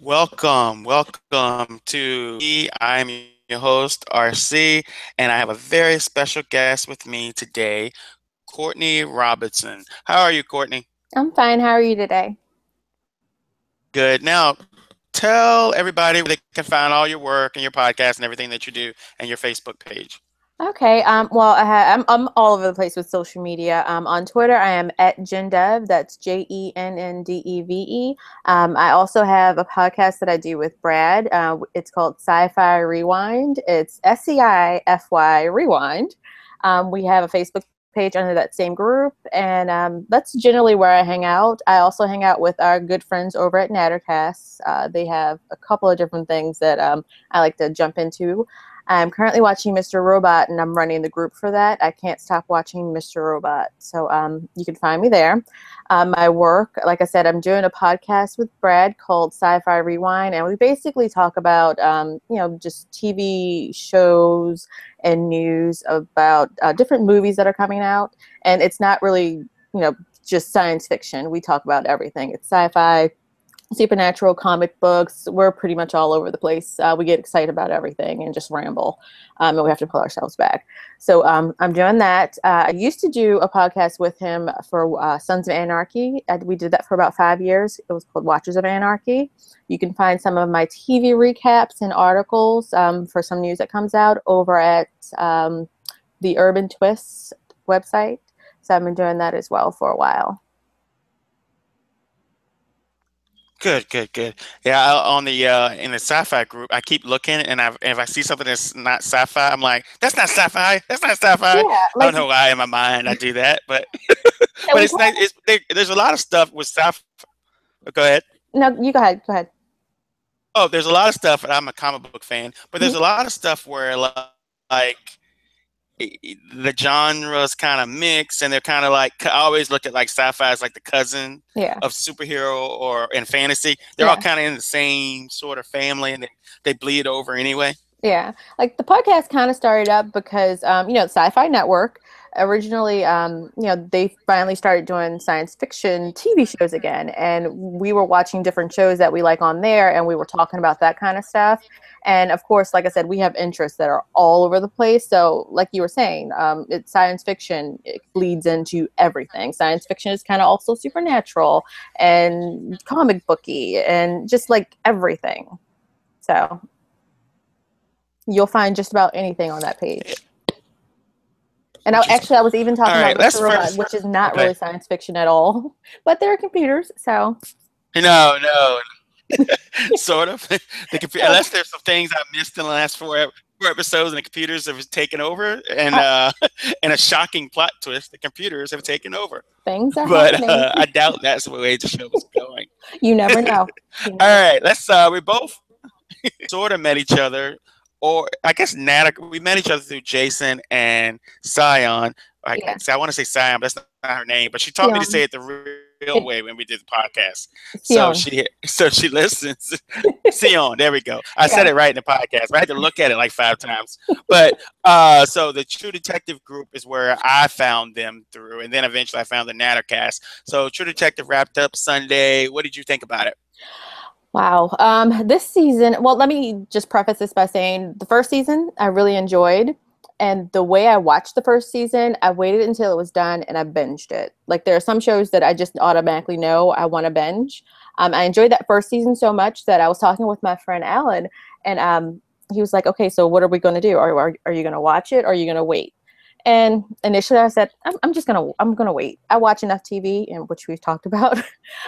welcome to me. I'm your host, RC, and I have a very special guest with me today, Courtney Robinson. How are you, Courtney? I'm fine. How are you today? Good. Now, tell everybody where they can find all your work and your podcast and everything that you do and your Facebook page. Okay. Well, I'm all over the place with social media. On Twitter, I am at Gendev. That's JENNDEVE. I also have a podcast that I do with Brad. It's called Sci-Fi Rewind. It's SCIFY Rewind. We have a Facebook page under that same group, and that's generally where I hang out. I also hang out with our good friends over at Nattercast. They have a couple of different things that I like to jump into. I'm currently watching Mr. Robot, and I'm running the group for that. I can't stop watching Mr. Robot, so you can find me there. My work, like I said, I'm doing a podcast with Brad called Sci-Fi Rewind, and we basically talk about, just TV shows and news about different movies that are coming out. And it's not really, just science fiction. We talk about everything. It's sci-fi, supernatural, comic books. We're pretty much all over the place. We get excited about everything and just ramble, and we have to pull ourselves back. So I'm doing that. I used to do a podcast with him for Sons of Anarchy. We did that for about 5 years. It was called Watchers of Anarchy. You can find some of my TV recaps and articles for some news that comes out over at the Urban Twists website. So I've been doing that as well for a while. Good. Yeah, on the in the sci-fi group, I keep looking, and if I see something that's not sci-fi, I'm like, "That's not sci-fi. That's not sci-fi." Yeah, I don't like know why in my mind I do that, but yeah, but we it's nice. There's a lot of stuff with sci-fi. Go ahead. no, you go ahead. Go ahead. Oh, there's a lot of stuff, and I'm a comic book fan, but there's a lot of stuff where like the genres kind of mix, and they're kind of like I always look at like sci-fi as like the cousin Yeah, of superhero or in fantasy. They're all yeah. kind of in the same sort of family, and they bleed over anyway. Yeah, like the podcast kind of started up because, Sci-Fi Network originally, they finally started doing science fiction TV shows again. And we were watching different shows that we like on there, and we were talking about that kind of stuff. And of course, like I said, we have interests that are all over the place. So, like you were saying, it's science fiction, it bleeds into everything. Science fiction is kind of also supernatural and comic booky and just like everything. So you'll find just about anything on that page. And Interesting. I was even All talking right, about let's Mr. Robot, first. which is not Okay. really science fiction at all, but they're computers, so No, sort of. sort of. Unless there's some things I missed in the last four episodes, and the computers have taken over, and Uh, and a shocking plot twist, the computers have taken over. Things are But happening. I doubt that's the way the show is going. You never know. You All never know. right, let's. We both sort of met each other, or I guess Nana. We met each other through Jason and Sion. Yeah. I want to say Sion, but that's not her name. But she taught me to say Sion. it the real It, way when we did the podcast. Sion. So she listens. Sion, there we go. I said Yeah. it right in the podcast. But I had to look at it like 5 times. But so the True Detective group is where I found them through, and then eventually I found the Nattercast. So True Detective wrapped up Sunday. What did you think about it? Wow. This season, well, let me just preface this by saying the first season I really enjoyed. And the way I watched the first season, I waited until it was done and I binged it. Like there are some shows that I just automatically know I want to binge. I enjoyed that first season so much that I was talking with my friend Alan, and he was like, "Okay, so what are we going to do? Are you going to watch it, or are you going to wait?" And initially, I said, I'm gonna wait. I watch enough TV, and which we've talked about.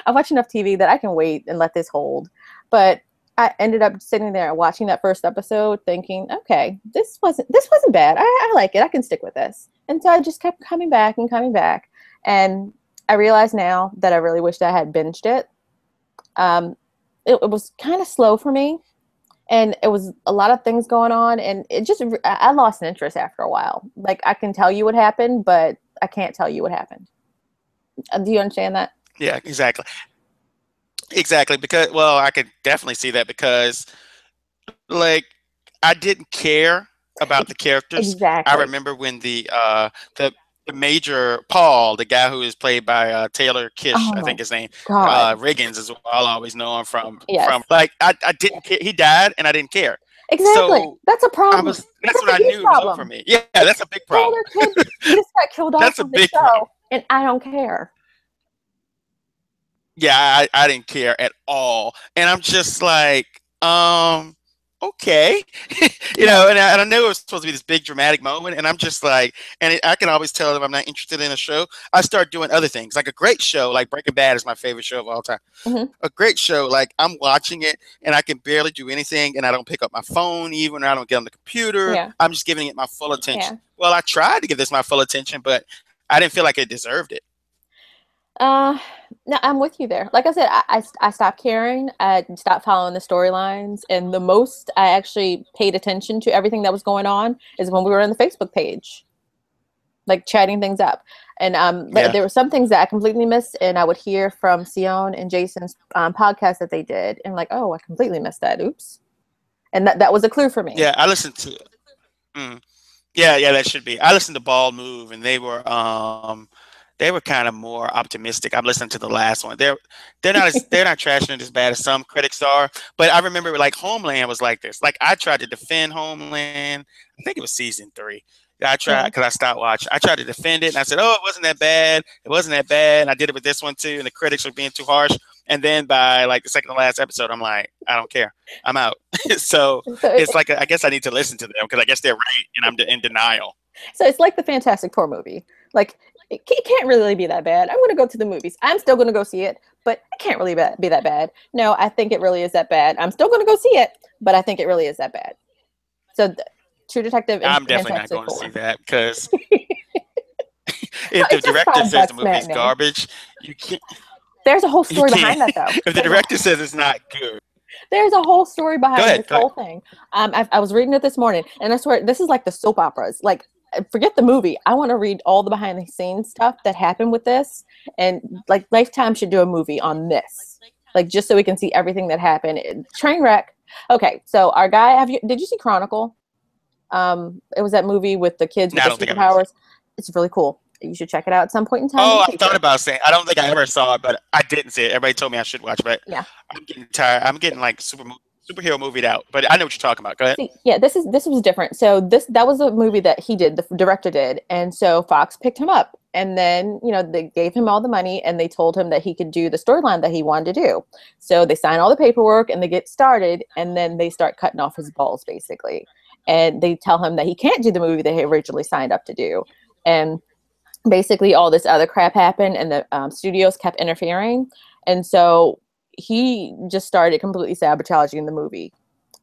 I watch enough TV that I can wait and let this hold. But I ended up sitting there and watching that first episode, thinking, okay, this wasn't bad. I like it. I can stick with this. And so I just kept coming back and coming back, and I realize now that I really wish that I had binged it. Um, it was kind of slow for me, and it was a lot of things going on, and it just I lost an interest after a while. Like I can tell you what happened, but I can't tell you what happened. Do you understand that? Yeah, exactly. Because well, I could definitely see that because like I didn't care about the characters. I Exactly. remember when the the Major Paul, the guy who is played by Taylor Kish, Oh I my think his name, God. Riggins is what I'll always know him from. Yes. Like I didn't care. He died, and I didn't care. Exactly. So That's a problem. that's That's when a I huge knew it was over for problem. me. Yeah, that's a big problem. Taylor Kidd just got killed off That's a of the big problem. show, and I don't care. Yeah, I didn't care at all, and I'm just like, okay, Yeah. and I knew it was supposed to be this big dramatic moment, and I'm just like, I can always tell if I'm not interested in a show, I start doing other things. Like a great show, like Breaking Bad is my favorite show of all time. Hmm. A great show, like I'm watching it, and I can barely do anything, and I don't pick up my phone even, or I don't get on the computer. Yeah. I'm just giving it my full attention. Yeah. Well, I tried to give this my full attention, but I didn't feel like it deserved it. No, I'm with you there. Like I said, I stopped caring. I stopped following the storylines, and the most I actually paid attention to everything that was going on is when we were on the Facebook page, like chatting things up. And Yeah. there were some things that I completely missed, and I would hear from Sion and Jason's podcast that they did, and like, oh, I completely missed that. Oops. And that was a clue for me. Yeah, I listened to it. Mm. Yeah, that should be. I listened to Bald Move, and they were kind of more optimistic. I'm listening to the last one. They're not trashing it as bad as some critics are. But I remember like Homeland was like this. Like I tried to defend Homeland. I think it was season 3. I tried because I stopped watching. I tried to defend it, and I said, "Oh, it wasn't that bad. It wasn't that bad." And I did it with this one too, and the critics were being too harsh. And then by like the second to last episode, I'm like, I don't care. I'm out. So it's like I guess I need to listen to them because I guess they're right, and I'm in denial. So it's like the Fantastic Four movie. Like it can't really be that bad. I'm going to go to the movies. I'm still going to go see it, but it can't really be that bad. No, I think it really is that bad. I'm still going to go see it, but I think it really is that bad. So True Detective. I'm definitely not going to see that because if the director says the movie's garbage, you can't. There's a whole story behind that, though. If the director says it's not good, there's a whole story behind this whole thing. I was reading it this morning, and I swear this is like the soap operas. Like, forget the movie. I want to read all the behind the scenes stuff that happened with this, and like Lifetime should do a movie on this, like just so we can see everything that happened. Trainwreck. Okay, so our guy, did you see Chronicle? It was that movie with the kids with the superpowers. It's really cool. You should check it out at some point in time. Oh, I thought about saying I don't think I ever saw it, but I didn't see it. Everybody told me I should watch it. Yeah, I'm getting tired. I'm getting like superhero movied out. But I know what you're talking about. Go ahead. See, yeah, this was different. So that was a movie that he did, the director did, and so Fox picked him up, and then they gave him all the money, and they told him that he could do the storyline that he wanted to do. So they sign all the paperwork, and they get started, and then they start cutting off his balls basically, and they tell him that he can't do the movie that he originally signed up to do, and basically all this other crap happened, and the studios kept interfering, and so he just started completely sabotaging the movie,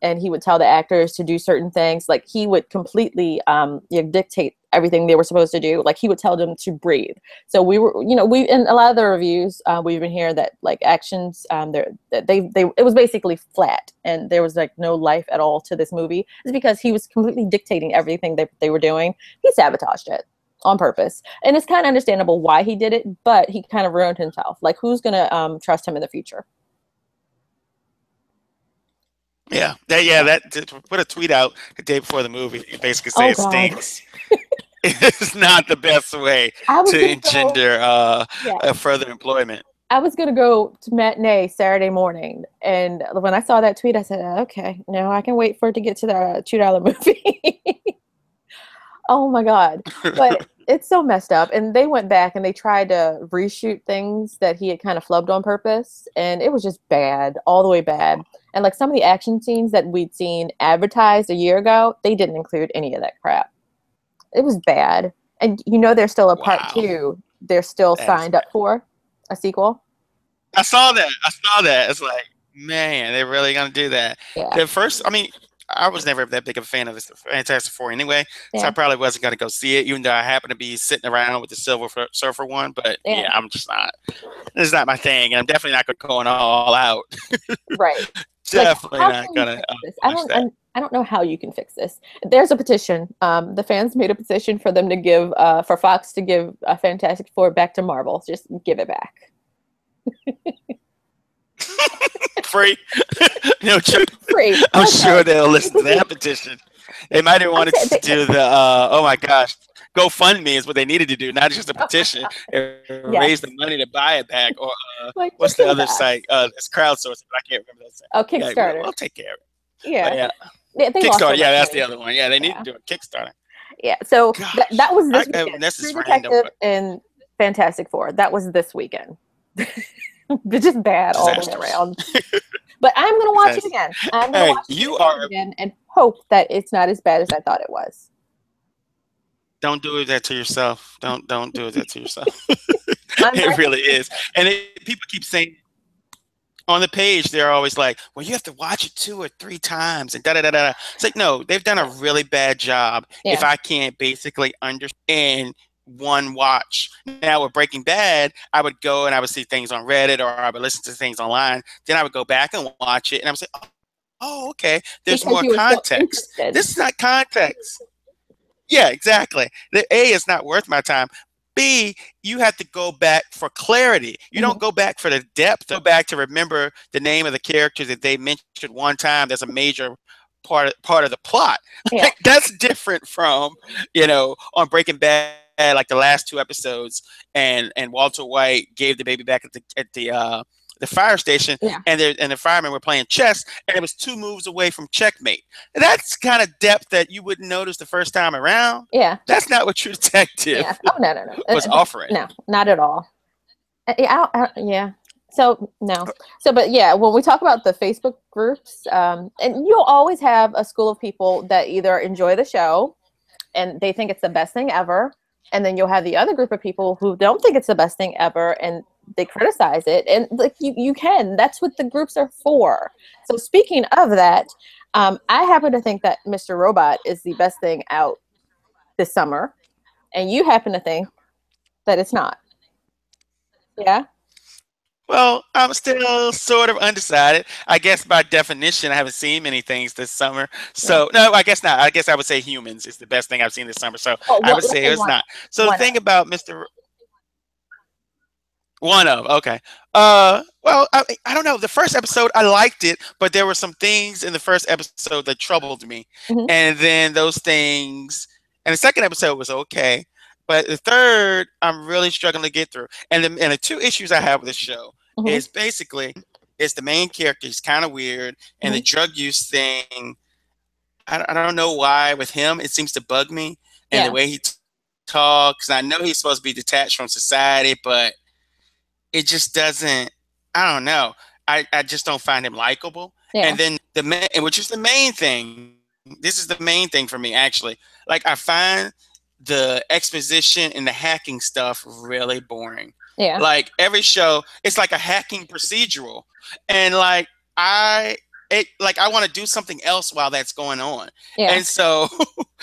and he would tell the actors to do certain things. Like he would completely dictate everything they were supposed to do. Like he would tell them to breathe. So we were, we in a lot of the reviews we've been hearing that like actions it was basically flat, and there was like no life at all to this movie. It's because he was completely dictating everything that they were doing. He sabotaged it on purpose, and it's kind of understandable why he did it, but he kind of ruined himself. Like who's gonna trust him in the future? Yeah, that put a tweet out the day before the movie, basically say it stinks. It's not the best way to engender further employment. I was gonna go to matinee Saturday morning, and when I saw that tweet, I said, "Okay, no, I can wait for it to get to the $2 movie." Oh my God! But it's so messed up. And they went back and they tried to reshoot things that he had kind of flubbed on purpose, and it was just bad, all the way bad. And like some of the action scenes that we'd seen advertised a year ago, they didn't include any of that crap. It was bad. And there's still a part 2. They're still signed up for a sequel. I saw that. It's like, man, they're really gonna do that. Yeah. The first, I was never that big of a fan of the Fantastic Four anyway, so I probably wasn't going to go see it, even though I happened to be sitting around with the Silver Surfer one. But I'm just not. It's not my thing, and I'm definitely not going all out. Right. Definitely not going to. I don't know how you can fix this. There's a petition. The fans made a petition for them to give, for Fox to give Fantastic Four back to Marvel. Just give it back. Free. Free. I'm sure they'll listen to that petition. They might have wanted to do the oh my gosh, GoFundMe is what they needed to do, not just a petition. Raise the money to buy it back, or like, what's the other site? It's crowdsourcing, but I can't remember that site. Oh, Kickstarter. Yeah, we'll take care of it. Yeah. They Kickstarter. So yeah, that's money. The other one. Yeah, they need to do a Kickstarter. Yeah. So that was this weekend. This is True random, Detective and Fantastic Four. That was this weekend. Just bad all the way around. But I'm going to watch it again. I'm going to watch it again and hope that it's not as bad as I thought it was. Don't do that to yourself. Don't do that to yourself. It really is. And people keep saying on the page, they're always like, well, you have to watch it 2 or 3 times and da-da-da-da. It's like, no, they've done a really bad job if I can't basically understand one watch. Now with Breaking Bad, I would go and I would see things on Reddit, or I would listen to things online. Then I would go back and watch it, and I would say, oh, okay, there's more context. This is not context. Yeah, exactly. The A is not worth my time. B, you have to go back for clarity. You don't go back for the depth. Go back to remember the name of the character that they mentioned one time. That's a major part of the plot. Yeah. Like, that's different from, on Breaking Bad, like the last 2 episodes, and Walter White gave the baby back at the fire station, and the firemen were playing chess, and it was 2 moves away from checkmate. And that's kind of depth that you wouldn't notice the first time around. Yeah, that's not what True Detective was offering. No, not at all. Yeah. So no. So, but yeah, when we talk about the Facebook groups, and you'll always have a school of people that either enjoy the show and they think it's the best thing ever, and then you'll have the other group of people who don't think it's the best thing ever, and they criticize it. And like that's what the groups are for. So speaking of that, I happen to think that Mr. Robot is the best thing out this summer, and you happen to think that it's not. Yeah. Well, I'm still sort of undecided. I guess by definition, I haven't seen many things this summer. So, no, I guess not. I guess I would say Humans is the best thing I've seen this summer. So I would say it's not. So the thing about Mr. One of, okay. Well, I don't know. The first episode, I liked it, but there were some things in the first episode that troubled me. And then those things, and the second episode was okay. But the third, I'm really struggling to get through. And the 2 issues I have with the show is basically, it's the main character. He's kind of weird. And the drug use thing, I don't know why with him, it seems to bug me. And the way he talks, I know he's supposed to be detached from society, but it just doesn't, I don't know. I just don't find him likable. And then which is the main thing. This is the main thing for me, actually. Like, I find the exposition and the hacking stuff really boring. Yeah. Like, every show, it's like a hacking procedural. And like, I want to do something else while that's going on. Yeah. And so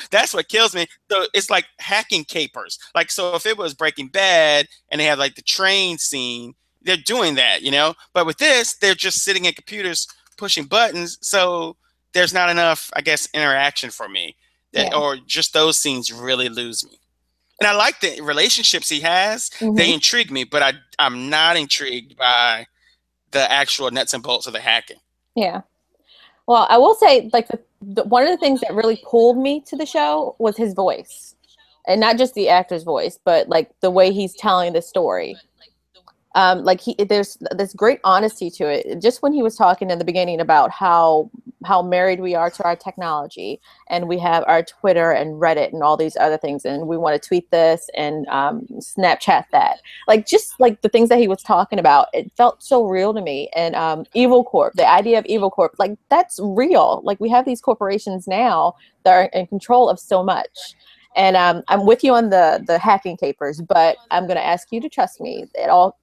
that's what kills me. So it's like hacking capers. Like, so if it was Breaking Bad and they have like the train scene, they're doing that, But with this, they're just sitting at computers pushing buttons. So there's not enough, I guess, interaction for me. Or just those scenes really lose me. And I like the relationships he has. They intrigue me, but I'm not intrigued by the actual nuts and bolts of the hacking. Yeah. Well, I will say, like, one of the things that really pulled me to the show was his voice. And not just the actor's voice, but like the way he's telling the story. There's this great honesty to it. Just when he was talking in the beginning about how married we are to our technology, and we have our Twitter and Reddit and all these other things, and we want to tweet this and Snapchat that. Like, just like the things that he was talking about, it felt so real to me. And Evil Corp, the idea of Evil Corp, like, that's real. Like, we have these corporations now that are in control of so much. And I'm with you on the hacking capers, but I'm going to ask you to trust me.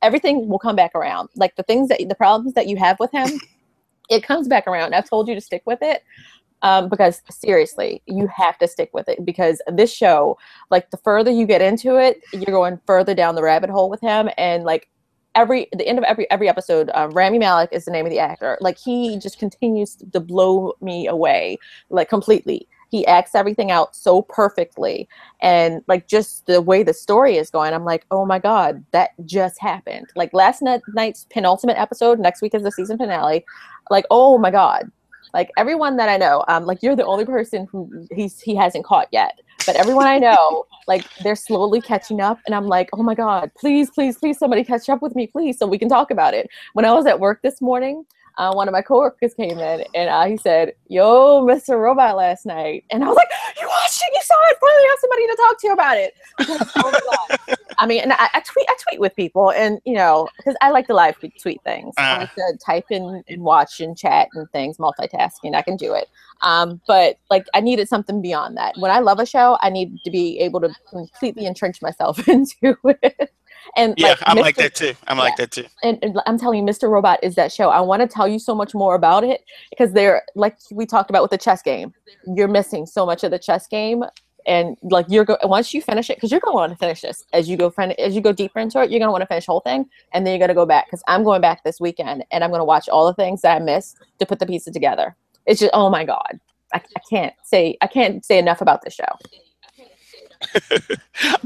Everything will come back around. Like, the problems that you have with him, it comes back around. I've told you to stick with it because seriously, you have to stick with it, because this show, like, the further you get into it, you're going further down the rabbit hole with him. And like, the end of every episode, Rami Malek is the name of the actor. Like, he just continues to blow me away, like, completely. He acts everything out so perfectly. And like, just the way the story is going, I'm like, oh my God, that just happened. Like, last night's penultimate episode, next week is the season finale. Like, oh my God, Like everyone that I know, like you're the only person who he hasn't caught yet. But everyone I know, like they're slowly catching up, and I'm like, oh my god, please, please, please, somebody catch up with me, please, so we can talk about it. When I was at work this morning, one of my coworkers came in, and he said, "Yo, Mr. Robot last night," and I was like, "You watched it? You saw it? Finally, I have somebody to talk to you about it." Oh my god. I mean, and I tweet with people, and because I like to live tweet things. I like to type in and watch and chat and things, multitasking. I can do it. But like, I needed something beyond that. When I love a show, I need to be able to completely entrench myself into it. And yeah, like, I'm like that too. I'm like that too. And I'm telling you, Mr. Robot is that show. I want to tell you so much more about it because they're like we talked about with the chess game. You're missing so much of the chess game, and like once you finish it, because you're gonna want to finish this as you go deeper into it. You're gonna want to finish the whole thing, and then you're gonna go back because I'm going back this weekend, and I'm gonna watch all the things that I missed to put the pieces together. It's just, oh my god, I can't say enough about this show.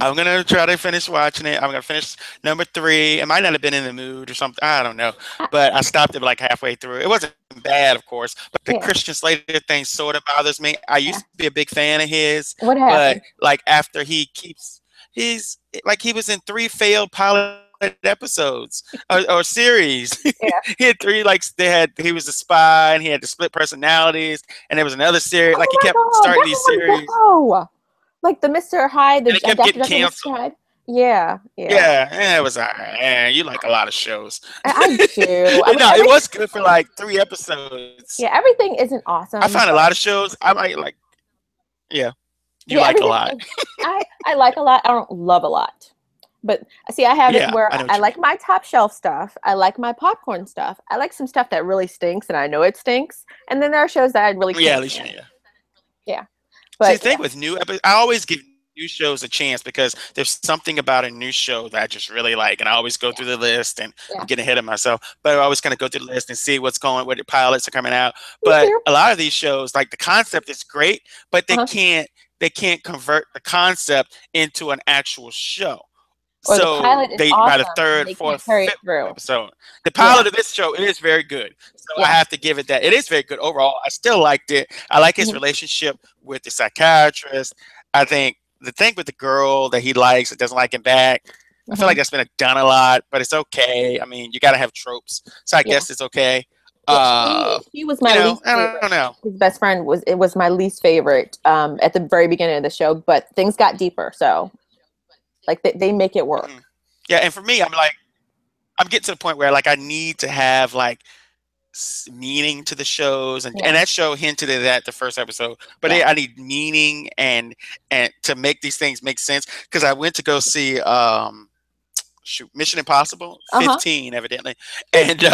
I'm gonna try to finish watching it. I'm gonna finish number 3. I might not have been in the mood or something. I don't know, but I stopped it like halfway through. It wasn't bad, of course, but the Christian Slater thing sort of bothers me. I used to be a big fan of his. What happened? But like after he was in 3 failed pilot episodes or series. He had 3 he was a spy and he had to split personalities, and there was another series. Like he kept starting these series. Like the Mr. Hyde, the kept getting canceled. Hyde. Yeah. It was you like a lot of shows. I do. It was good for like 3 episodes. Yeah, everything isn't awesome. I find a lot of shows I might like. Yeah, you like a lot. I like a lot. I don't love a lot. But see, I have it where I like my top shelf stuff. I like my popcorn stuff. I like some stuff that really stinks, and I know it stinks. And then there are shows that I really can't. Yeah. But see, the thing with new episodes, I always give new shows a chance because there's something about a new show that I just really like, and I always go through the list, and I'm getting ahead of myself. But I always kind of go through the list and see what the pilots are coming out. But a lot of these shows, like the concept is great, but they can't convert the concept into an actual show. Or so the pilot is they awesome, by the 3rd, 4th, 5th episode, the pilot of this show, it is very good. So I have to give it that. It is very good overall. I still liked it. I like his relationship with the psychiatrist. I think the thing with the girl that he likes that doesn't like him back, I feel like that's been done a lot, but it's okay. I mean, you got to have tropes, so I guess it's okay. He was my least favorite. I don't know. His best friend was my least favorite at the very beginning of the show, but things got deeper, so. Like they make it work. Yeah, and for me, I'm getting to the point where like I need to have like meaning to the shows, and that show hinted at that the first episode. But I need meaning and to make these things make sense. Because I went to go see Mission Impossible 15, evidently, and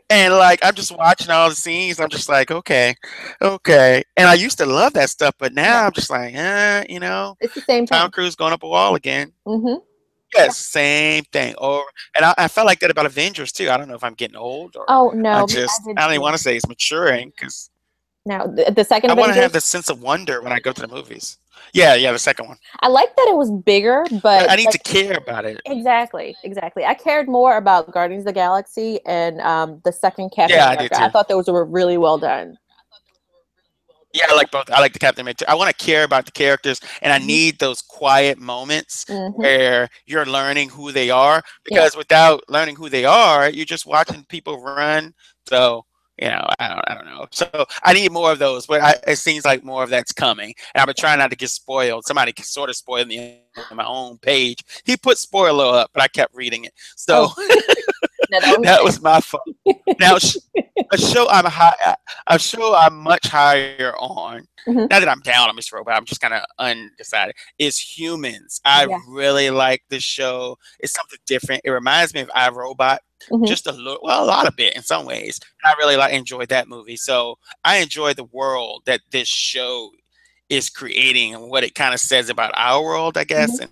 and like I'm just watching all the scenes. I'm just like, okay, and I used to love that stuff, but now I'm just like, it's the same thing. Tom Cruise going up a wall again. Yes, same thing. And I felt like that about Avengers too. I don't know if I'm getting old or I don't even want to say it's maturing because now the second I want to have the sense of wonder when I go to the movies. Yeah, the second one. I like that it was bigger, but I need to care about it. Exactly. I cared more about Guardians of the Galaxy and the second Captain America. I did too. I thought those were really well done. Yeah, I like both. I like the Captain America. I want to care about the characters, and I need those quiet moments where you're learning who they are. Because without learning who they are, you're just watching people run. So I don't know. So I need more of those, but it seems like more of that's coming. And I've been trying not to get spoiled. Somebody sort of spoiled me on my own page. He put spoiler up, but I kept reading it. So that was my fault. Now, a show I'm much higher on. Not that I'm down on Mr. Robot, I'm just kind of undecided. Is Humans. I really like this show. It's something different. It reminds me of iRobot. Just a lot of it in some ways. I really enjoyed that movie. So I enjoy the world that this show is creating and what it kind of says about our world, I guess, and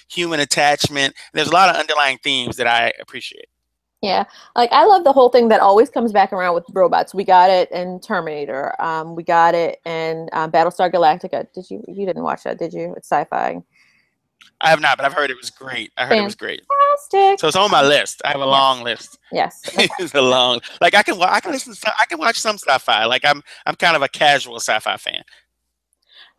human attachment. There's a lot of underlying themes that I appreciate. Yeah, like I love the whole thing that always comes back around with robots. We got it in Terminator. We got it in Battlestar Galactica. You didn't watch that, did you? It's sci-fi. I have not, but I've heard it was great. I heard it was great. Fantastic. So it's on my list. I have a long list. Yes. Okay. It's a long. Like I can listen. I can watch some sci-fi. Like I'm kind of a casual sci-fi fan.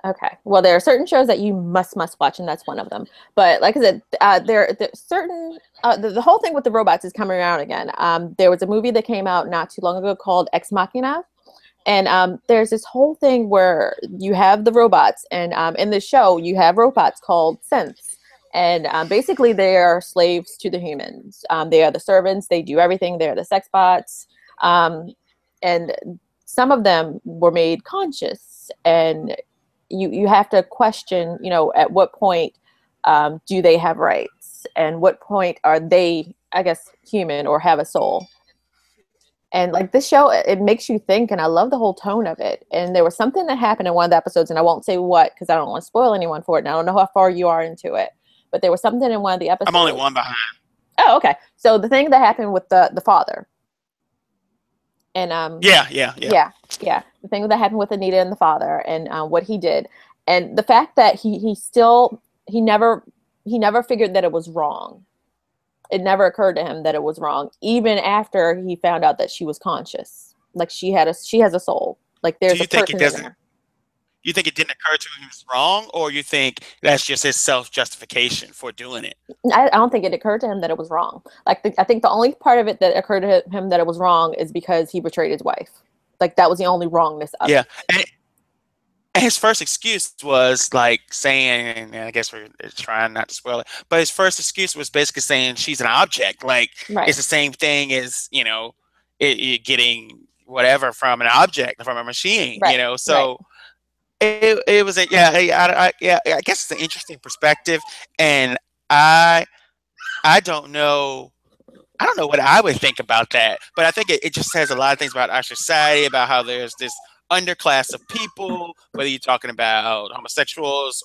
Okay. Well, there are certain shows that you must watch, and that's one of them. But like I said, there certain the whole thing with the robots is coming around again. There was a movie that came out not too long ago called Ex Machina, and there's this whole thing where you have the robots, and in the show you have robots called synths, and basically they are slaves to the humans. They are the servants. They do everything. They're the sex bots, and some of them were made conscious, and you have to question, at what point do they have rights, and what point are they, I guess, human or have a soul. And like this show, it makes you think, and I love the whole tone of it. And there was something that happened in one of the episodes, and I won't say what because I don't want to spoil anyone for it, and I don't know how far you are into it. But there was something in one of the episodes. I'm only one behind. Oh, okay. So the thing that happened with the father. And yeah. The thing that happened with Anita and the father, and what he did, and the fact that he never figured that it was wrong. It never occurred to him that it was wrong, even after he found out that she was conscious. Like she has a soul. Like there's a person in there. You think it didn't occur to him he was wrong, or you think that's just his self-justification for doing it? I don't think it occurred to him that it was wrong. Like I think the only part of it that occurred to him that it was wrong is because he betrayed his wife. Like that was the only wrongness of it. And his first excuse was like saying, and I guess we're trying not to spoil it, but his first excuse was basically saying she's an object. Like It's the same thing as, getting whatever from an object, from a machine, So it was I guess it's an interesting perspective, and I don't know. I don't know what I would think about that, but I think it just says a lot of things about our society, about how there's this underclass of people, whether you're talking about homosexuals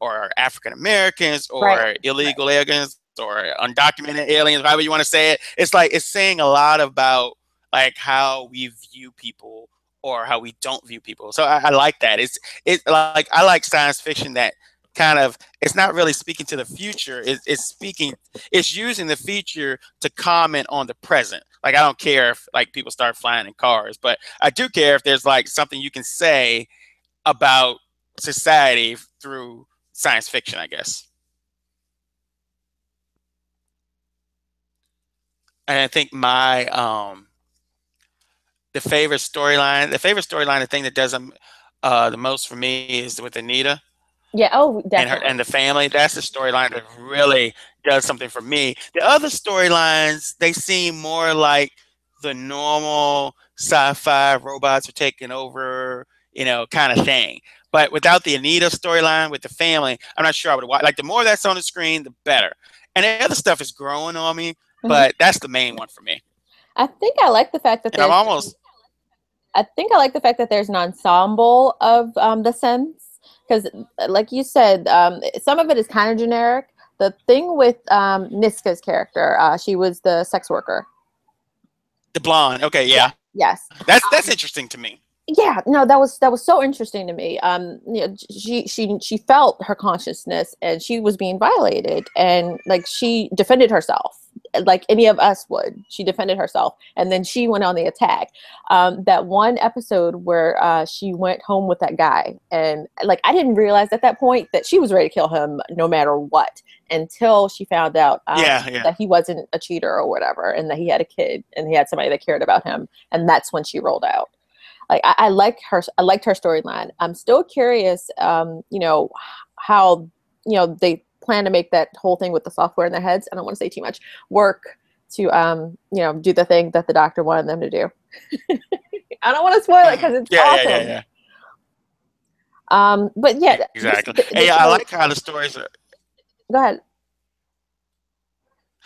or African Americans or illegal aliens or undocumented aliens, however you want to say it. It's like it's saying a lot about like how we view people or how we don't view people. So I like that. It's like I like science fiction that kind of, it's not really speaking to the future. It's using the future to comment on the present. Like I don't care if like people start flying in cars, but I do care if there's like something you can say about society through science fiction, I guess. And I think the favorite storyline, the thing that does the most for me is with Anita. Yeah. Oh, definitely. And the family. That's the storyline that really does something for me. The other storylines, they seem more like the normal sci-fi robots are taking over, kind of thing. But without the Anita storyline with the family, I'm not sure I would watch. Like the more that's on the screen, the better. And the other stuff is growing on me, but that's the main one for me. I think I like the fact that I like the fact that there's an ensemble of the synths. Because, like you said, some of it is kind of generic. The thing with Niska's character, she was the sex worker. The blonde. Okay, yeah. Yes. That's interesting to me. Yeah, no, that was so interesting to me. She felt her consciousness, and she was being violated, and like she defended herself, like any of us would. She defended herself, and then she went on the attack. That one episode where she went home with that guy, and like I didn't realize at that point that she was ready to kill him no matter what, until she found out that he wasn't a cheater or whatever, and that he had a kid and he had somebody that cared about him, and that's when she rolled out. Like I liked her storyline. I'm still curious, how, they plan to make that whole thing with the software in their heads. I don't want to say too much work to, do the thing that the doctor wanted them to do. I don't want to spoil it because it's awesome. But yeah, exactly. I like how the stories are. Go ahead.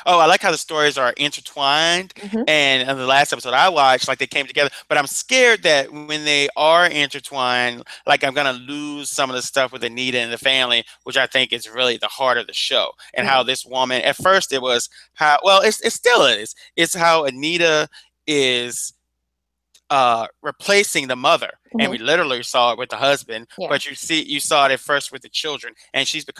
Oh, I like how the stories are intertwined. And in the last episode I watched, like they came together. But I'm scared that when they are intertwined, like I'm gonna lose some of the stuff with Anita and the family, which I think is really the heart of the show. And how this woman, at first it was how, well, it still is. It's how Anita is replacing the mother, and we literally saw it with the husband. Yeah. But you saw it at first with the children, and she's like,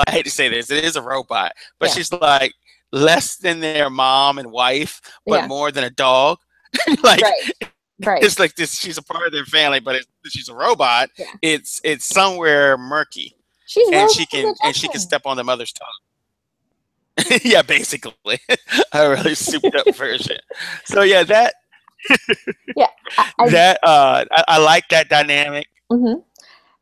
I hate to say this, it is a robot, but Yeah. she's like less than their mom and wife, but Yeah. more than a dog. Like Right. it's like this. She's a part of their family, but she's a robot. Yeah. It's somewhere murky, She's and really she can step on the mother's tongue. Yeah, basically, a really souped up version. So yeah, Yeah. I like that dynamic.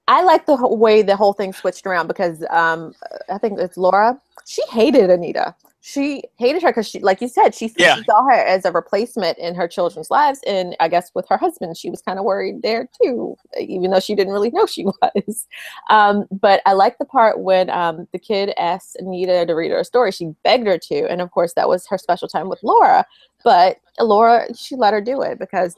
I like the way the whole thing switched around because I think it's Laura. She hated Anita. She hated her because she, like you said, she saw her as a replacement in her children's lives. And I guess with her husband, she was kind of worried there too, even though she didn't really know she was. But I like the part when the kid asked Anita to read her a story. She begged her to. And of course, that was her special time with Laura. But Laura, she let her do it because,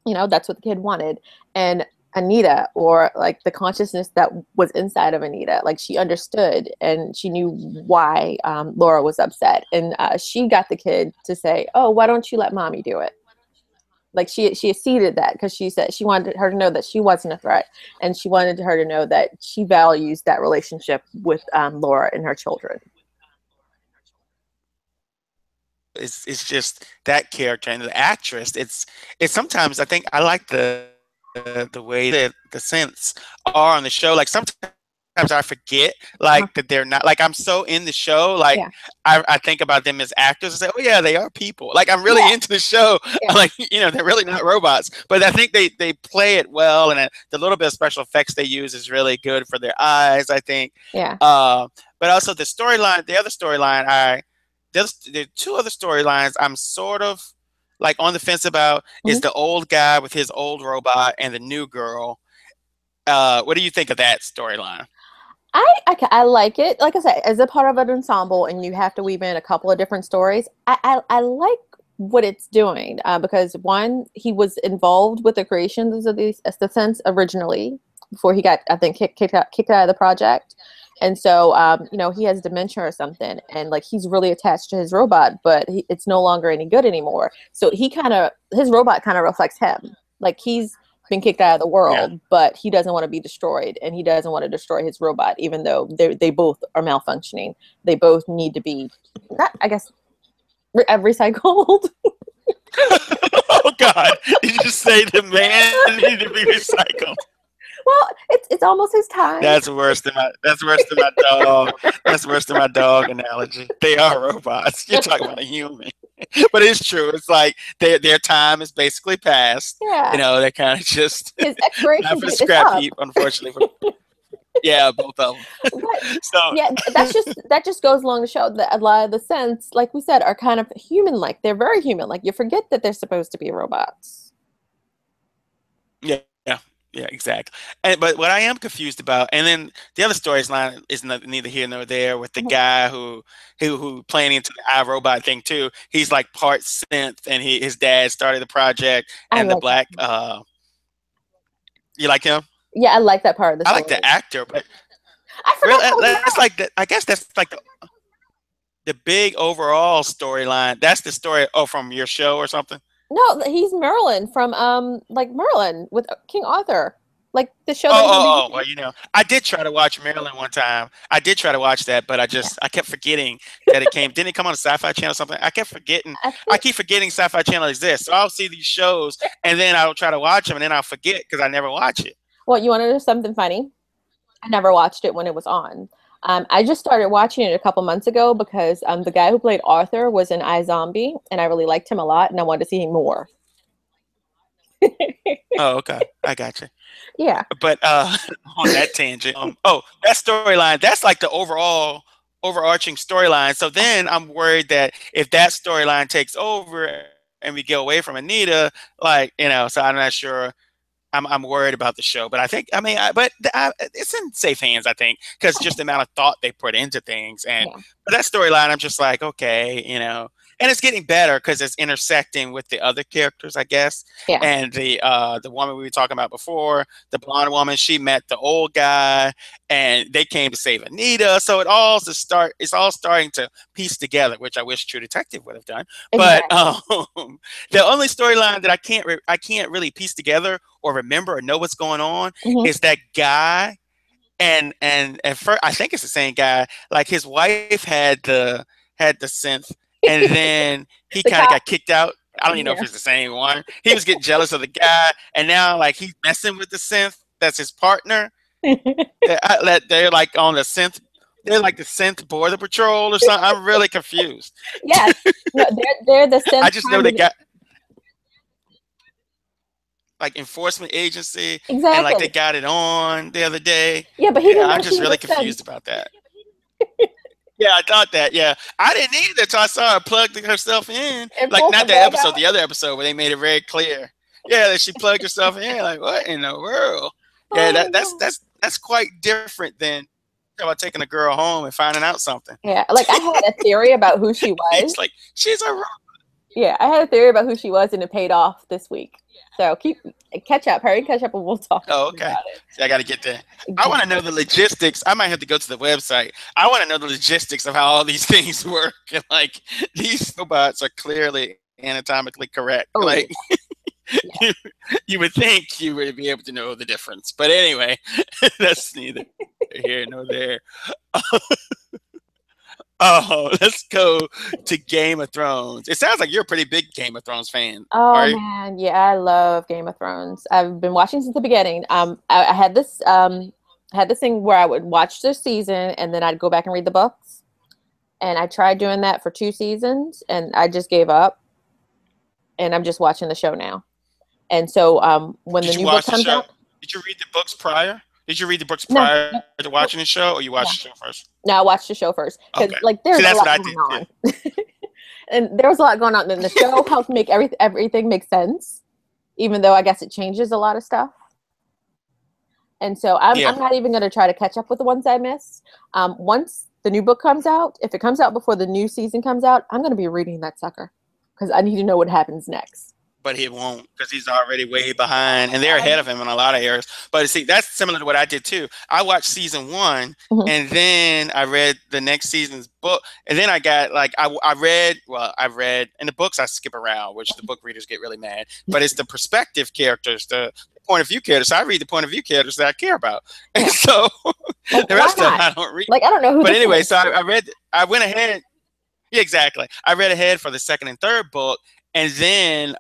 you know, that's what the kid wanted. And Anita, or like the consciousness that was inside of Anita, like she understood and she knew why Laura was upset, and she got the kid to say, "Oh, why don't you let mommy do it?" Like she acceded that because she said she wanted her to know that she wasn't a threat, and she wanted her to know that she values that relationship with Laura and her children. It's just that character and the actress. It's sometimes I think I like the way that the scents are on the show. Like sometimes I forget like that they're not, like I'm so in the show, like I think about them as actors and say, oh yeah, they are people. Like I'm really into the show. Like, you know, they're really not robots. But I think they play it well, and the little bit of special effects they use is really good for their eyes, I think. Yeah. But also the storyline, the other storyline, there are two other storylines I'm sort of like on the fence about is the old guy with his old robot and the new girl. What do you think of that storyline? I like it. Like I said, as a part of an ensemble, and you have to weave in a couple of different stories. I like what it's doing because one, he was involved with the creations of these the Sense originally before he got, I think, kicked out of the project. And so, you know, he has dementia or something, and like he's really attached to his robot, but it's no longer any good anymore. So his robot kind of reflects him. Like he's been kicked out of the world, but he doesn't want to be destroyed, and he doesn't want to destroy his robot, even though they both are malfunctioning. They both need to be, not, I guess, recycled. Oh God! Did you just say the man needed to be recycled? Well, it's almost his time. That's worse than my dog. That's worse than my dog analogy. They are robots. You're talking about a human. But it's true. It's like their time is basically past. Yeah. You know, they're kind of just his expiration not for the date scrap is up. heap, unfortunately. Yeah, both of them. But, So yeah, that just goes along to show that a lot of the Scents, like we said, are kind of human-like. They're very human. Like you forget that they're supposed to be robots. Yeah, exactly. But what I am confused about, and then the other storyline is neither here nor there, with the guy who playing into the iRobot thing too. He's like part synth, and his dad started the project, and the black. You like him? Yeah, I like that part of the story. I like the actor, but I forgot that's like I guess that's like the big overall storyline. That's the story. Oh, from your show or something. No, he's Merlin from like Merlin with King Arthur, like the show. Well, you know, I did try to watch Merlin one time. I did try to watch that, but I kept forgetting that it came. Didn't it come on a Sci-Fi Channel or something? I kept forgetting. I keep forgetting Sci-Fi Channel exists. So I'll see these shows and then I'll try to watch them and then I'll forget because I never watch it. Well, you want to know something funny? I never watched it when it was on. I just started watching it a couple months ago because the guy who played Arthur was in iZombie, and I really liked him a lot, and I wanted to see him more. Oh, okay. I got you. Yeah. But on that tangent, that storyline, that's like the overarching storyline. So then I'm worried that if that storyline takes over and we get away from Anita, like, you know, so I'm not sure. I'm worried about the show, but I think, but it's in safe hands, I think, because just the amount of thought they put into things. And but that storyline, I'm just like, okay, you know, and it's getting better because it's intersecting with the other characters, I guess. Yeah. And the woman we were talking about before, the blonde woman, she met the old guy, and they came to save Anita. So it's all starting to piece together, which I wish True Detective would have done. Exactly. But the only storyline that I can't really piece together or remember or know what's going on is that guy. And first, I think it's the same guy. Like his wife had the synth, and then he kind of got kicked out. I don't even know if it's the same one. He was getting jealous of the guy, and now like he's messing with the synth. That's his partner. They're like on the synth. They're like the synth border patrol or something. I'm really confused. Yes, no, they're the synth. I just know they got like enforcement agency, exactly. And like they got it on the other day. Yeah, but I'm just really confused about that. Yeah, I thought that. Yeah, I didn't either until I saw her plugged herself in. And like not that episode, the other episode where they made it very clear. Yeah, that she plugged herself in. Like what in the world? Yeah, that's quite different than about taking a girl home and finding out something. Yeah, like I had a theory about who she was. It's like she's a. Yeah, I had a theory about who she was, and it paid off this week. So catch up, and we'll talk. Oh, okay. About it. See, I got to get there. I want to know the logistics. I might have to go to the website. I want to know the logistics of how all these things work. And like these robots are clearly anatomically correct. Oh, like yeah. you would think you would be able to know the difference, but anyway, that's neither here nor there. Oh, let's go to Game of Thrones. It sounds like you're a pretty big Game of Thrones fan. Oh man, yeah, I love Game of Thrones. I've been watching since the beginning. I had this thing where I would watch the season and then I'd go back and read the books. And I tried doing that for 2 seasons and I just gave up. And I'm just watching the show now. And so when the new book comes out, did you read the books prior? Did you read the books prior to watching the show, or you watched the show first? No, I watched the show first because like there's a lot going on, and there was a lot going on. And the show helped make everything make sense, even though I guess it changes a lot of stuff. And so I'm not even going to try to catch up with the ones I missed. Once the new book comes out, if it comes out before the new season comes out, I'm going to be reading that sucker because I need to know what happens next. But he won't because he's already way behind, and they're ahead of him in a lot of areas. But see, that's similar to what I did too. I watched season 1, and then I read the next season's book, and then I got like I read, in the books I skip around, which the book readers get really mad. But it's the perspective characters, the point of view characters. So I read the point of view characters that I care about, and so the rest of them I don't read. Like I don't know who. But anyway, so I went ahead. Yeah, exactly. I read ahead for the second and third book. And then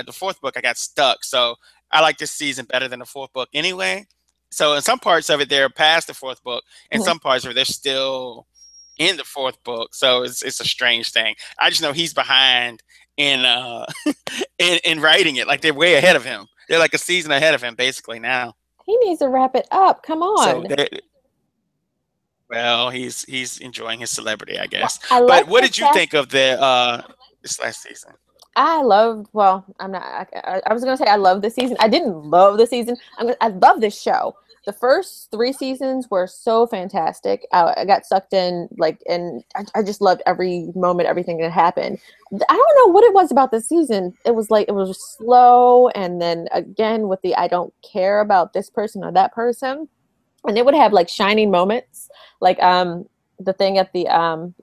the fourth book, I got stuck. So I like this season better than the fourth book anyway. So in some parts of it, they're past the fourth book. And some parts of it, they're still in the fourth book. So it's a strange thing. I just know he's behind in writing it. Like they're way ahead of him. They're like a season ahead of him basically now. He needs to wrap it up. Come on. So well, he's enjoying his celebrity, I guess. But what did you think of the this last season? I was going to say I love this season. I didn't love the season. I love this show. The first 3 seasons were so fantastic. I got sucked in, and I just loved every moment, everything that happened. I don't know what it was about this season. It was slow, and then again with the I don't care about this person or that person, and it would have like shining moments, like the thing at the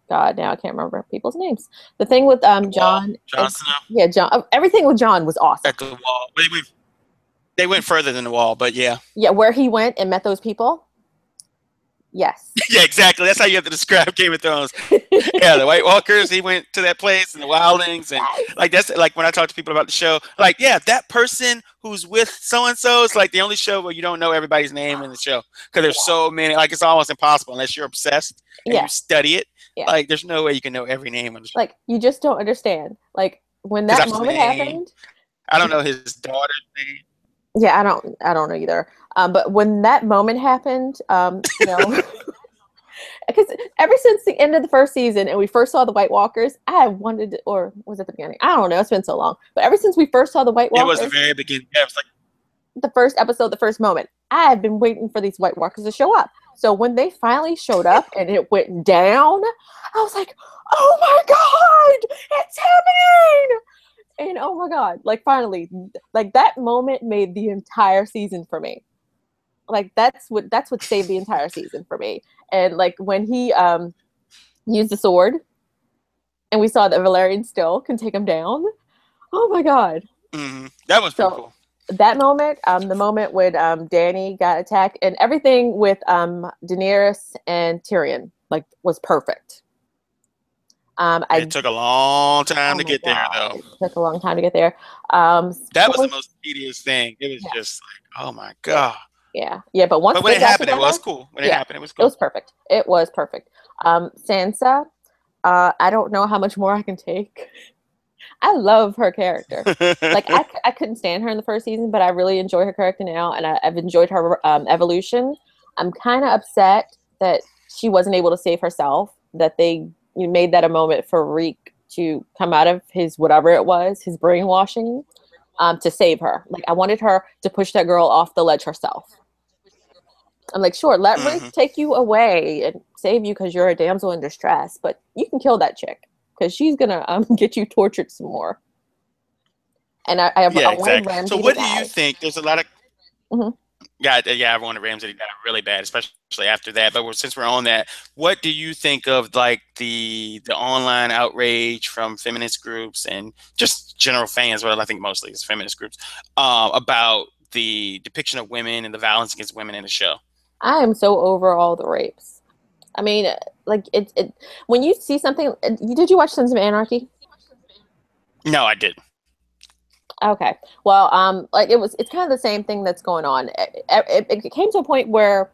God, now I can't remember people's names. The thing with Jon Snow. Yeah, Jon. Everything with Jon was awesome. At the wall. They went further than the wall, but yeah. Yeah, where he went and met those people. Yes. Yeah, exactly. That's how you have to describe Game of Thrones. Yeah, the White Walkers, he went to that place, and the Wildlings, and like that's like when I talk to people about the show, like, yeah, that person who's with so-and-so is like the only show where you don't know everybody's name in the show because there's so many, like it's almost impossible unless you're obsessed and you study it. Yeah. Like there's no way you can know every name on the show. Like you just don't understand. Like when that moment happened. I don't know his daughter's name. Yeah, I don't know either. But when that moment happened, because ever since the end of the first season and we first saw the White Walkers, I wanted, or was it the beginning? I don't know. It's been so long. But ever since we first saw the White Walkers, it was the very beginning. Yeah, it was like the first episode, the first moment. I've been waiting for these White Walkers to show up. So when they finally showed up and it went down, I was like, "Oh my God, it's And oh my God, like finally, like that moment made the entire season for me. Like that's what saved the entire season for me. And like when he used the sword and we saw that Valerian still can take him down. Oh my God. That was pretty So cool. that moment, the moment when Dany got attacked and everything with Daenerys and Tyrion, like was perfect. It took a long time Oh to my get there, God, though. it took a long time to get there. That was the Cersei- most tedious thing. It was yeah, just like, oh my yeah, God. yeah. But once But when they it got happened, it together, was cool. When it yeah, happened, it was it cool. was perfect. It was perfect. Sansa, I don't know how much more I can take. I love her character. Like I couldn't stand her in the first season, but I really enjoy her character now, and I've enjoyed her evolution. I'm kind of upset that she wasn't able to save herself. That they made that a moment for Reek to come out of his whatever it was, his brainwashing, to save her. Like I wanted her to push that girl off the ledge herself. I'm like, sure, let Reek Hmm. take you away and save you because you're a damsel in distress, but you can kill that chick because she's gonna get you tortured some more. And Yeah, I wanted exactly. So, Ramsay to what do you die. think? There's a lot of Hmm. yeah. I wanted Ramsey to die really bad, especially after that. But since we're on that, what do you think of like the online outrage from feminist groups and just general fans? Well, I think mostly it's feminist groups about the depiction of women and the violence against women in the show. I am so over all the rapes. I mean, like it when you see something, did you watch Sons of Anarchy? No, I did. Okay. Well, like it's kind of the same thing that's going on. It came to a point where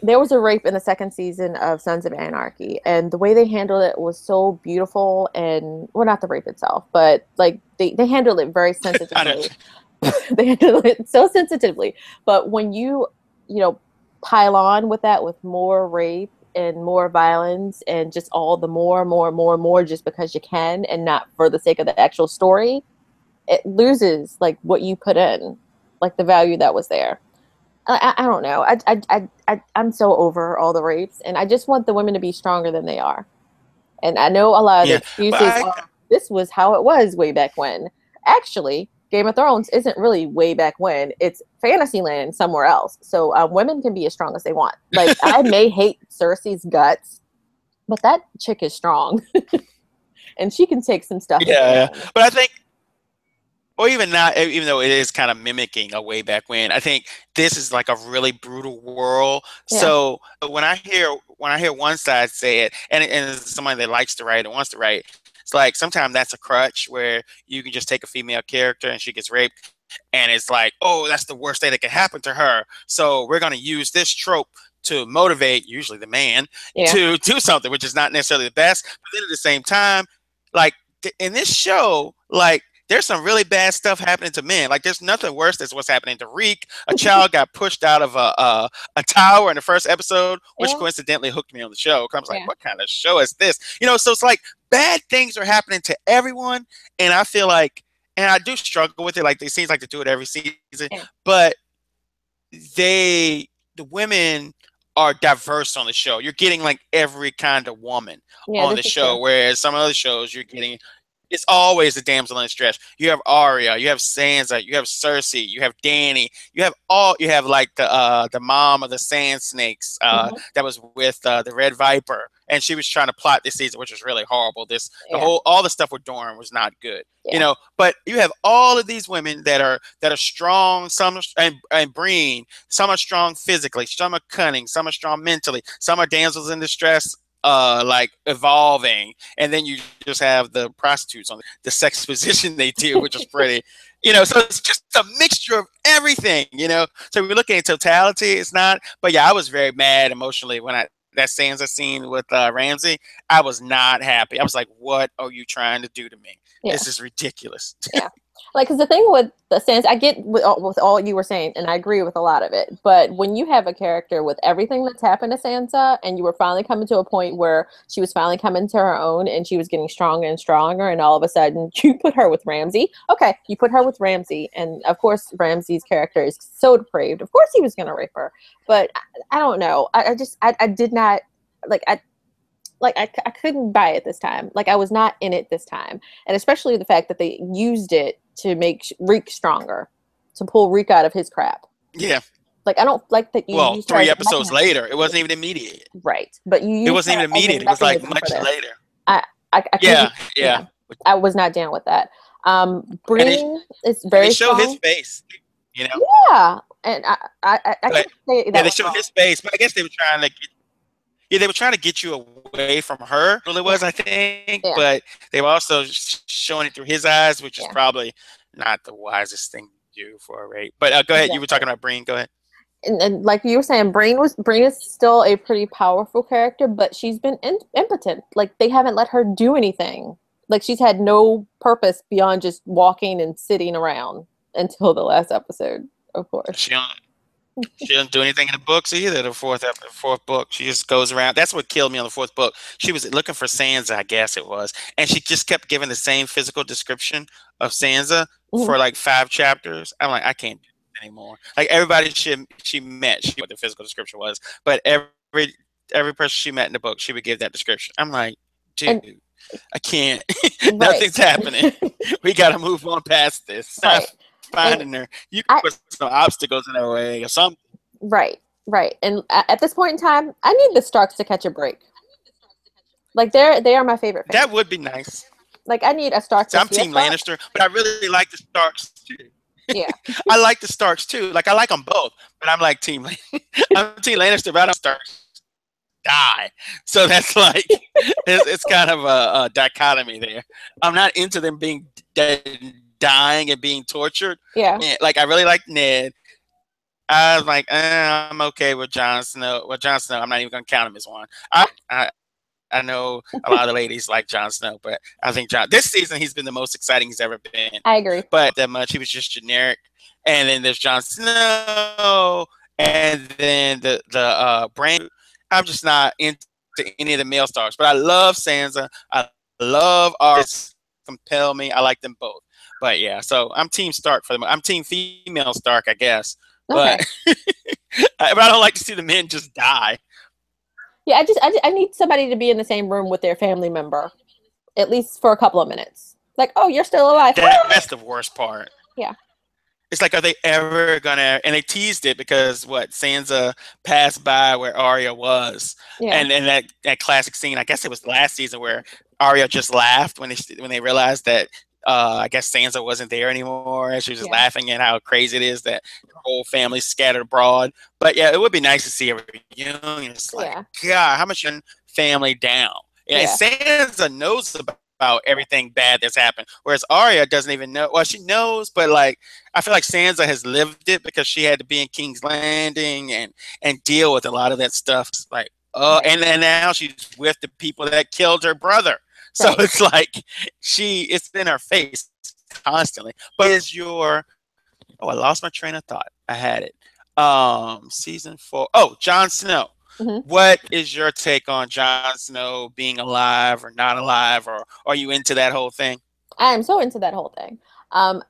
there was a rape in the second season of Sons of Anarchy, and the way they handled it was so beautiful. And well, not the rape itself, but like they handled it very I know. sensitively. They handled it so sensitively. But when you know, pile on with that with more rape and more violence and just all the more just because you can and not for the sake of the actual story, it loses like what you put in, like the value that was there. I don't know. I'm so over all the rapes, and I just want the women to be stronger than they are. And I know a lot of the Yeah, but excuses are this was how it was way back when. Actually, Game of Thrones isn't really way back when. It's Fantasyland somewhere else. So women can be as strong as they want. Like I may hate Cersei's guts, but that chick is strong, and she can take some stuff yeah, down. but I think or even not, even though it is kind of mimicking a way back when. I think this is like a really brutal world. Yeah, So when I hear one side say it, and it's somebody that likes to write and wants to write, it's like sometimes that's a crutch where you can just take a female character and she gets raped, and it's like, oh, that's the worst thing that could happen to her. So we're gonna use this trope to motivate usually the man yeah, to do something, which is not necessarily the best. But then at the same time, like in this show, like there's some really bad stuff happening to men. Like there's nothing worse than what's happening to Reek. A child got pushed out of a tower in the first episode, which yeah, coincidentally hooked me on the show. I was like, yeah, what kind of show is this? So it's like bad things are happening to everyone, and I feel like, and I do struggle with it. Like it seems like they do it every season, yeah, but the women are diverse on the show. You're getting like every kind of woman yeah. on This the is true. show, whereas some other shows you're getting it's always the damsel in distress. You have Arya, you have Sansa, you have Cersei, you have Dany, you have like the mom of the Sand Snakes Hmm. that was with the Red Viper, and she was trying to plot this season, which was really horrible. Yeah, All the stuff with Dorne was not good. yeah, But you have all of these women that are strong, and Breen, some are strong physically, some are cunning, some are strong mentally, some are damsels in distress, like evolving, and then you just have the prostitutes on the sex position they do, which is pretty, so it's just a mixture of everything. So we're looking at totality, it's not, but yeah, I was very mad emotionally when that Sansa scene with Ramsay. I was not happy. I was like, what are you trying to do to me? yeah. This is ridiculous. Yeah. Like, because the thing with the sense, I get with all you were saying, and I agree with a lot of it. But when you have a character with everything that's happened to Sansa, and you were finally coming to a point where she was finally coming to her own and she was getting stronger and stronger, and all of a sudden you put her with Ramsay. Okay, you put her with Ramsay, and of course, Ramsay's character is so depraved. Of course, he was going to rape her. But I don't know. I just, I did not, like, like I couldn't buy it this time. Like I was not in it this time, and especially the fact that they used it to make Reek stronger, to pull Reek out of his crap. Yeah. Like I don't like that you Well, used her 3 as a episodes mechanism. later, it wasn't even immediate. Right, but you used It wasn't her even as a immediate. It was like mechanism much for this. later. I couldn't, Yeah. I was not down with that. Breen is And very they show his strong. face, you know. Yeah, and I But, can't say yeah, that they was showed wrong. his face, but I guess they were trying to get. Yeah, they were trying to get you away from her. Really was, I think, Yeah. but they were also showing it through his eyes, which is Yeah. probably not the wisest thing to do for a rape. But go ahead. You were talking about Breen. Go ahead. And like you were saying, Breen is still a pretty powerful character, but she's been impotent. Like they haven't let her do anything. Like she's had no purpose beyond just walking and sitting around until the last episode, of course. She doesn't do anything in the books either. The fourth book, she just goes around. That's what killed me on the fourth book. She was looking for Sansa, I guess it was, and she just kept giving the same physical description of Sansa for like 5 chapters. I'm like, I can't do this anymore. Like everybody she met, she knew what the physical description was, but every person she met in the book, she would give that description. I'm like, dude, I can't. Nothing's happening. We got to move on past this. Right. Finding her, you can put some obstacles in her way or something. Right. And at this point in time, I need the Starks to catch a break. Like they are my favorite family. That would be nice. Like I need a Stark. So I'm Team Lannister, but I really like the Starks too. Yeah, I like the Starks too. Like I like them both, but I'm like I'm Team Lannister, but I don't Starks die. So that's like it's kind of a dichotomy there. I'm not into them being dead, dying and being tortured. Yeah. Like I really like Ned. I was like, I'm okay with Jon Snow. Well, Jon Snow, I'm not even gonna count him as one. I know a lot of the ladies like Jon Snow, but I think this season he's been the most exciting he's ever been. I agree. But that much he was just generic. And then there's Jon Snow, and then the Bran. I'm just not into any of the male stars, but I love Sansa. I love Arya. Compel me. I like them both. But yeah, so I'm Team Stark for them. I'm Team Female Stark, I guess. Okay. But but I don't like to see the men just die. Yeah, I need somebody to be in the same room with their family member, at least for a couple of minutes. Like, oh, you're still alive. That's the worst part. Yeah. It's like, are they ever gonna? And they teased it because Sansa passed by where Arya was, and that classic scene. I guess it was last season where Arya just laughed when they realized that I guess Sansa wasn't there anymore, and she was just laughing at how crazy it is that her whole family's scattered abroad. But yeah, it would be nice to see a reunion. It's like, God, how much family down? And Sansa knows about everything bad that's happened, whereas Arya doesn't even know. Well, she knows, but like I feel like Sansa has lived it because she had to be in King's Landing and deal with a lot of that stuff. Like, and now she's with the people that killed her brother. So it's like it's in her face constantly. But I lost my train of thought. I had it. Season 4. Oh, Jon Snow. Mm-hmm. What is your take on Jon Snow being alive or not alive, or are you into that whole thing? I am so into that whole thing.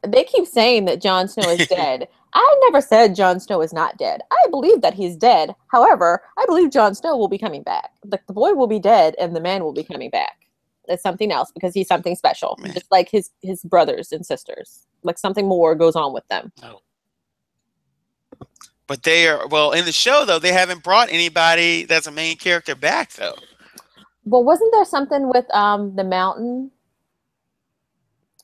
They keep saying that Jon Snow is dead. I never said Jon Snow is not dead. I believe that he's dead. However, I believe Jon Snow will be coming back. Like the boy will be dead and the man will be coming back. It's something else because he's something special, just like his brothers and sisters. Like something more goes on with them. Oh. But they are in the show though. They haven't brought anybody that's a main character back though. Well, wasn't there something with the Mountain?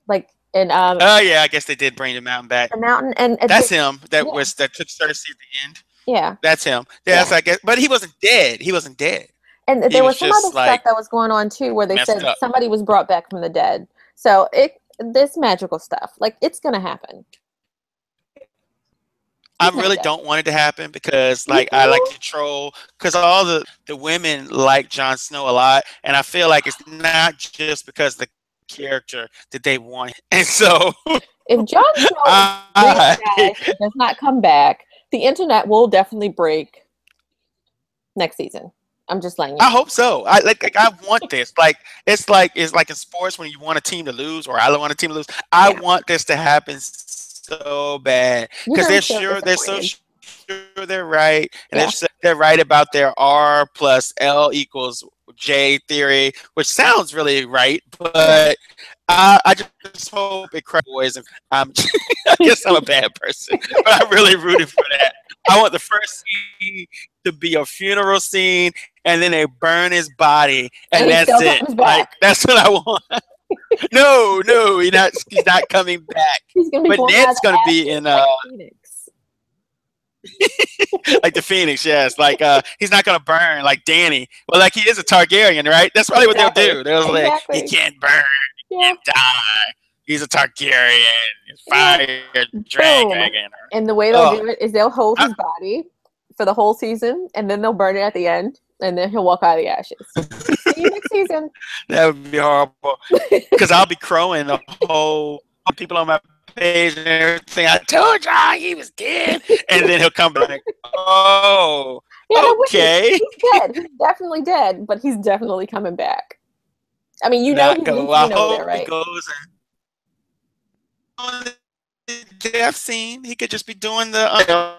Like and oh yeah, I guess they did bring the Mountain back. The Mountain and that's him. That took Cersei at the end. Yeah, that's him. That's I guess, but he wasn't dead. He wasn't dead. And there was some other stuff that was going on too, where they said somebody was brought back from the dead. So this magical stuff, like it's gonna happen. I really don't want it to happen because, like, I like to troll because all the women like Jon Snow a lot, and I feel like it's not just because the character that they want. And so, if Jon Snow does not come back, the internet will definitely break next season. I'm just letting you know. I hope so. I want this. Like it's like in sports when you want a team to lose, or I want a team to lose. I want this to happen so bad because they're so sure they're right, and they're right about their R plus L equals J theory, which sounds really right, but I just hope it cracks boys. And I guess I'm a bad person, but I really rooted for that. I want the first scene to be a funeral scene, and then they burn his body, and that's it. Like that's what I want. No, he's not coming back. He's gonna be but Ned's gonna be in Phoenix. like the Phoenix, yes. Like he's not gonna burn like Danny. Well, like he is a Targaryen, right? That's probably what they'll do. They'll like he can't burn, he can't die. He's a Targaryen, fire dragon. And the way they'll do it is they'll hold his body for the whole season, and then they'll burn it at the end, and then he'll walk out of the ashes. See you next season. That would be horrible. Because I'll be crowing the whole people on my page and everything. I told y'all he was dead, and then he'll come back. Oh, okay. He's dead. He's definitely dead, but he's definitely coming back. I mean, you know, right? He goes on the death scene. He could just be doing the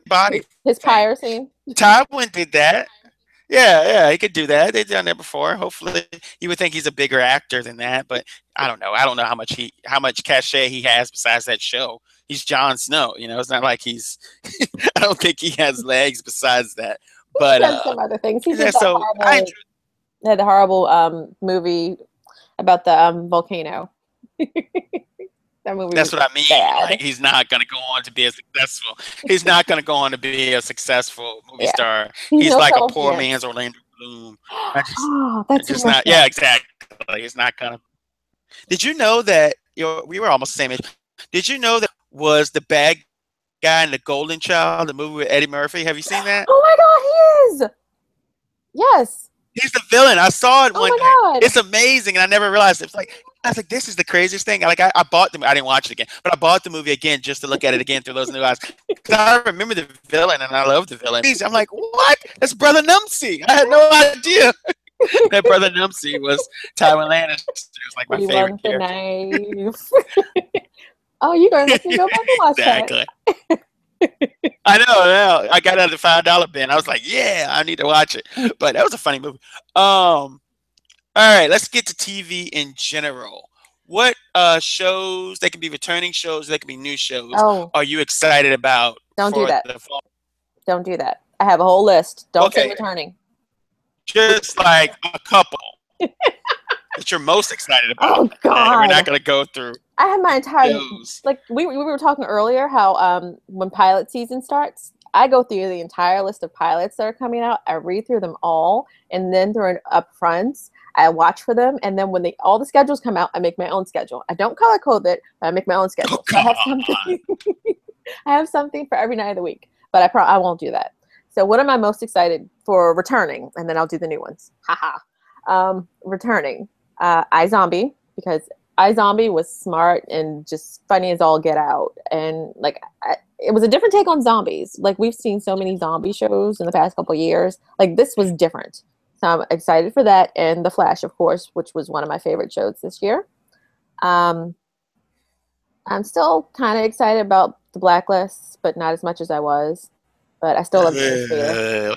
body. His pyre scene. Tywin did that. Yeah, he could do that. They've done that before. Hopefully, you would think he's a bigger actor than that, but I don't know. I don't know how much cachet he has besides that show. He's Jon Snow. You know, it's not like he's. I don't think he has legs besides that. But some other things. He did the horrible movie about the volcano. That movie. That's what I mean. Like, he's not going to go on to be successful. He's not going to go on to be a successful movie star. He's like a poor man's Orlando Bloom. That's just not. Yeah, exactly. He's not going to. Did you know that we were almost the same age? Did you know that was the bad guy in The Golden Child, the movie with Eddie Murphy? Have you seen that? Oh my God, he is. Yes. He's the villain. I saw it one day. God. It's amazing, and I never realized it. I was like, this is the craziest thing. Like, I bought the. I didn't watch it again, but I bought the movie again just to look at it again through those new eyes. Because I remember the villain, and I love the villain. I'm like, what? That's Brother Numsy. I had no idea that Brother Numsy was Tywin Lannister. It was like my favorite character. Oh, you're going to make me go back and watch that. I know. I got out of the $5 bin. I was like, yeah, I need to watch it. But that was a funny movie. All right, let's get to TV in general. What shows, they can be returning shows, they can be new shows, are you excited about? Don't do that. Don't do that. I have a whole list. Don't say returning. Just like a couple that you're most excited about. Oh, God. We're not going to go through. I have my entire, like we were talking earlier how when pilot season starts, I go through the entire list of pilots that are coming out. I read through them all, and then through an upfront, I watch for them, and then when all the schedules come out, I make my own schedule. I don't color code it, but I make my own schedule. So I have something. I have something for every night of the week, but I won't do that. So what am I most excited for returning? And then I'll do the new ones. Returning, iZombie, because iZombie was smart and just funny as all get out, and like it was a different take on zombies. Like we've seen so many zombie shows in the past couple of years. Like this was different. So I'm excited for that, and The Flash, of course, which was one of my favorite shows this year. I'm still kind of excited about The Blacklist, but not as much as I was. But I still love James Spader.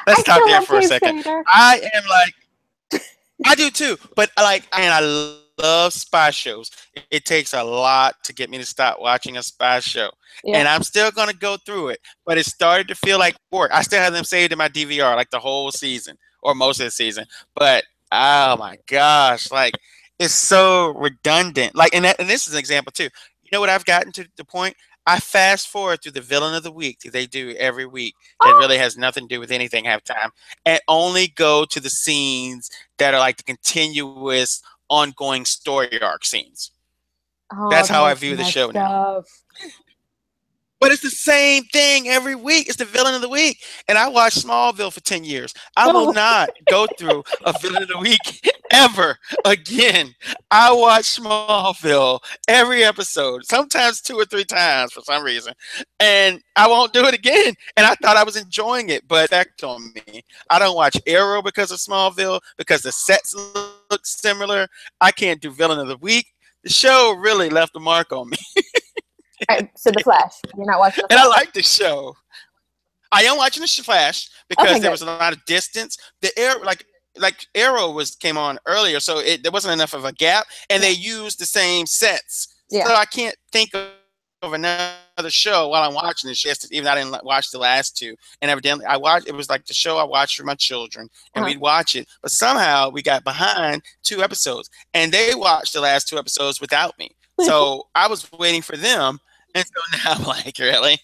Let's stop there for a second. I am like, I do too, but like, and I love spy shows. It takes a lot to get me to stop watching a spy show. Yeah. And I'm still going to go through it, but it started to feel like work. I still have them saved in my DVR, like the whole season or most of the season. But, oh my gosh, like it's so redundant. Like, and this is an example too. You know what I've gotten to the point? I fast forward through the villain of the week that they do every week that really has nothing to do with anything half time, and only go to the scenes that are like the continuous ongoing story arc scenes. That's how I view the show now. But it's the same thing every week. It's the villain of the week. And I watched Smallville for 10 years. I will not go through a villain of the week ever again. I watch Smallville every episode, sometimes 2 or 3 times for some reason. And I won't do it again. And I thought I was enjoying it, but effect on me. I don't watch Arrow because of Smallville, because the sets look similar. I can't do villain of the week. The show really left a mark on me. All right, so The Flash. You're not watching The Flash. And I like the show. I am watching the Flash because Okay, there good. was a lot of distance. The air like Arrow was came on earlier, so there wasn't enough of a gap, and Yeah. they used the same sets. Yeah. So I can't think of another show while I'm watching this. Even I didn't watch the last two, and evidently I watched. It was like the show I watched for my children, and Uh-huh. we'd watch it. But somehow we got behind 2 episodes, and they watched the last 2 episodes without me. So I was waiting for them. And so now I'm like, really?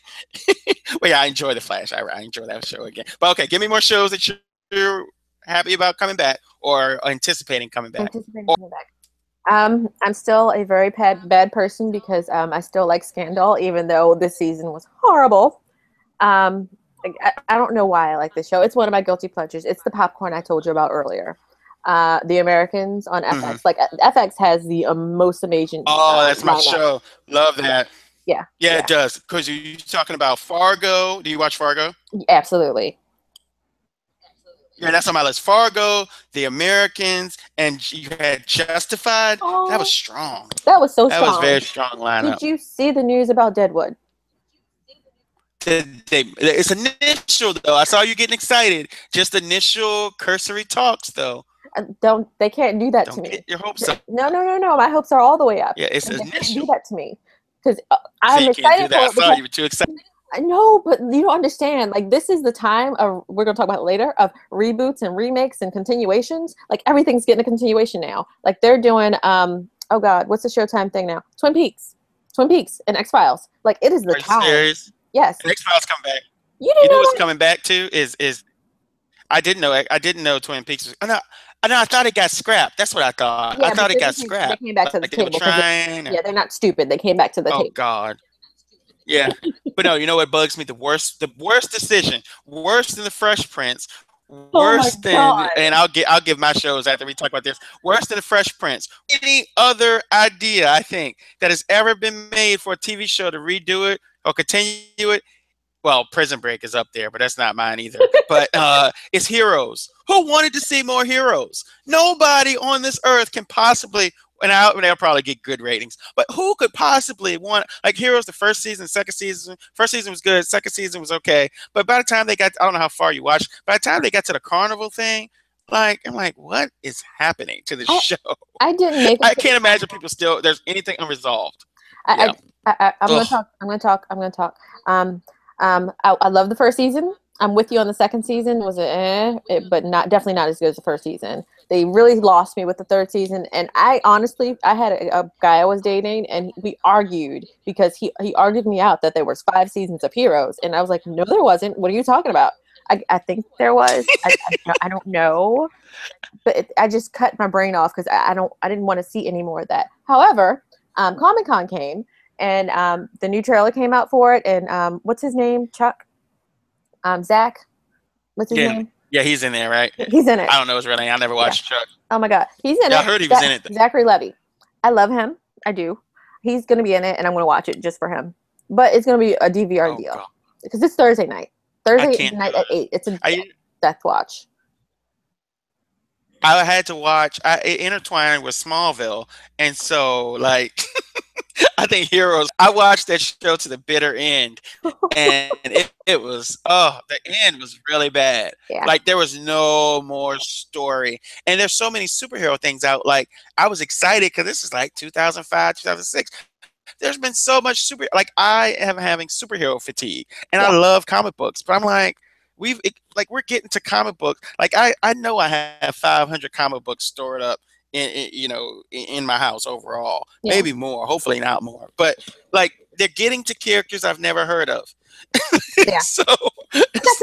Well, yeah, I enjoy The Flash. I enjoy that show again. But okay, give me more shows that you're happy about coming back or anticipating coming back. Anticipating coming back. I'm still a very bad person because I still like Scandal, even though this season was horrible. I don't know why I like this show. It's one of my guilty pleasures. It's the popcorn I told you about earlier. The Americans on FX. Mm-hmm. Like FX has the most amazing. Oh, that's my lineup. show. Love that. Yeah. Yeah, it does. Because you're talking about Fargo. Do you watch Fargo? Absolutely. Yeah, that's on my list. Fargo, The Americans, and you had Justified. Oh, that was strong. That was so that strong. That was very strong lineup. Did you see the news about Deadwood? It's initial, though. I saw you getting excited. Just initial cursory talks, though. They can't do that to me. Get your hopes up. No. My hopes are all the way up. Yeah, it's initial. They can't do that to me because I'm so excited for it. I thought you were too excited. I know, but you don't understand. Like, this is the time of, we're going to talk about it later, of reboots and remakes and continuations. Like, everything's getting a continuation now. Like, they're doing, oh God, what's the Showtime thing now? Twin Peaks and X-Files. Like, it is the time. Serious? Yes. X-Files come back. You didn't know what's coming back too is I didn't know Twin Peaks was. I thought it got scrapped. That's what I thought. Yeah, I thought it got scrapped. They came back to the table. Yeah, they're not stupid. They came back to the table. Oh God. Yeah, but no, you know what bugs me? The worst decision, worse than the Fresh Prince, worse than, and I'll give my shows after we talk about this. Worse than the Fresh Prince. Any other idea I think that has ever been made for a TV show to redo it or continue it? Well, Prison Break is up there, but that's not mine either. But it's Heroes. Who wanted to see more Heroes? Nobody on this earth can possibly. And they'll probably get good ratings. But who could possibly want, like, Heroes, the first season, second season? First season was good. Second season was okay. But by the time they got, I don't know how far you watched, by the time they got to the carnival thing, like, I'm like, what is happening to the show? I can't imagine people still, there's anything unresolved. I'm going to talk. I love the first season. I'm with you on the second season. Was but definitely not as good as the first season. They really lost me with the third season. And I had a guy I was dating, and we argued because he argued me out that there was 5 seasons of Heroes, and I was like, no, there wasn't. What are you talking about? I think there was. I don't know, but I just cut my brain off because I didn't want to see any more of that. However, Comic-Con came, and the new trailer came out for it, and what's his name? Chuck. Zach, what's his name? Yeah, he's in there, right? He's in it. I don't know his real name. I never watched Chuck. Oh my God, he's in it. I heard he was in it. Zachary Levi. I love him. I do. He's gonna be in it, and I'm gonna watch it just for him. But it's gonna be a DVR deal because it's Thursday night. Thursday night at 8. It's a death watch. I had to watch. It intertwined with Smallville, and so like. I think Heroes. I watched that show to the bitter end, and it was the end was really bad. Yeah. Like there was no more story, and there's so many superhero things out. Like I was excited because this is like 2005, 2006. There's been so much like I am having superhero fatigue, and I love comic books, but I'm like we're getting to comic books. Like I know I have 500 comic books stored up. In my house overall, maybe more, hopefully not more, but like they're getting to characters I've never heard of. So it's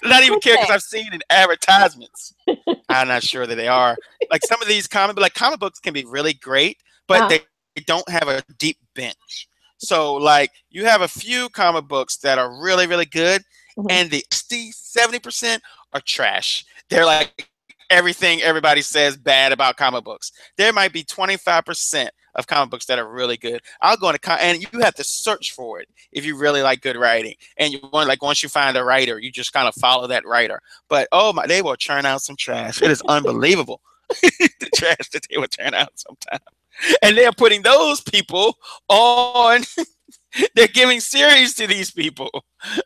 not even characters I've seen in advertisements. I'm not sure that they are. Like some of these comic books can be really great, but they don't have a deep bench. So like you have a few comic books that are really, really good, and the 60-70% are trash. They're like everything everybody says bad about comic books. There might be 25% of comic books that are really good. I'll go into and you have to search for it if you really like good writing. And you want, like, once you find a writer, you just kind of follow that writer. But they will churn out some trash. It is unbelievable the trash that they will turn out sometimes. And they're putting those people on They're giving series to these people,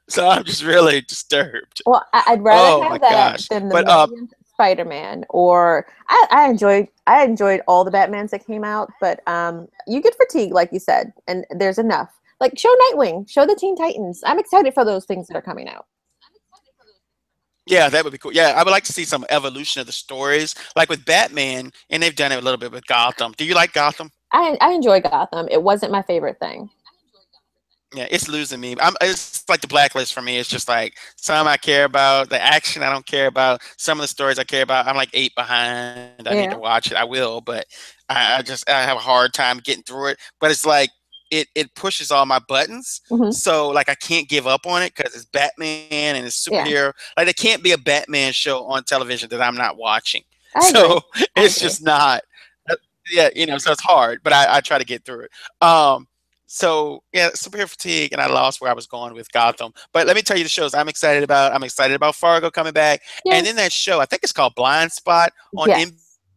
so I'm just really disturbed. Well, I'd rather Oh my have that gosh! than the But millionth Spider-Man. Or I enjoyed all the Batmans that came out, but you get fatigued, like you said, and there's enough. Like show Nightwing, show the Teen Titans. I'm excited for those things that are coming out. yeah, that would be cool. Yeah, I would like to see some evolution of the stories, like with Batman, and they've done it a little bit with Gotham. Do you like Gotham? I enjoy Gotham. It wasn't my favorite thing. Yeah, it's losing me. It's like the blacklist for me. It's just like some I care about, the action I don't care about, some of the stories I care about. I'm like 8 behind. I need to Yeah. watch it. I will, but I have a hard time getting through it. But it's like it pushes all my buttons, Hmm. so like I can't give up on it because it's Batman and it's Yeah. superhero. Like there can't be a Batman show on television that I'm not watching. I agree. So I it's agree. just not. Yeah, so it's hard, but I try to get through it. So yeah, superhero fatigue, and I lost where I was going with Gotham. But let me tell you the shows I'm excited about. I'm excited about Fargo coming back, and then Yes. that show I think it's called Blind Spot on Yes.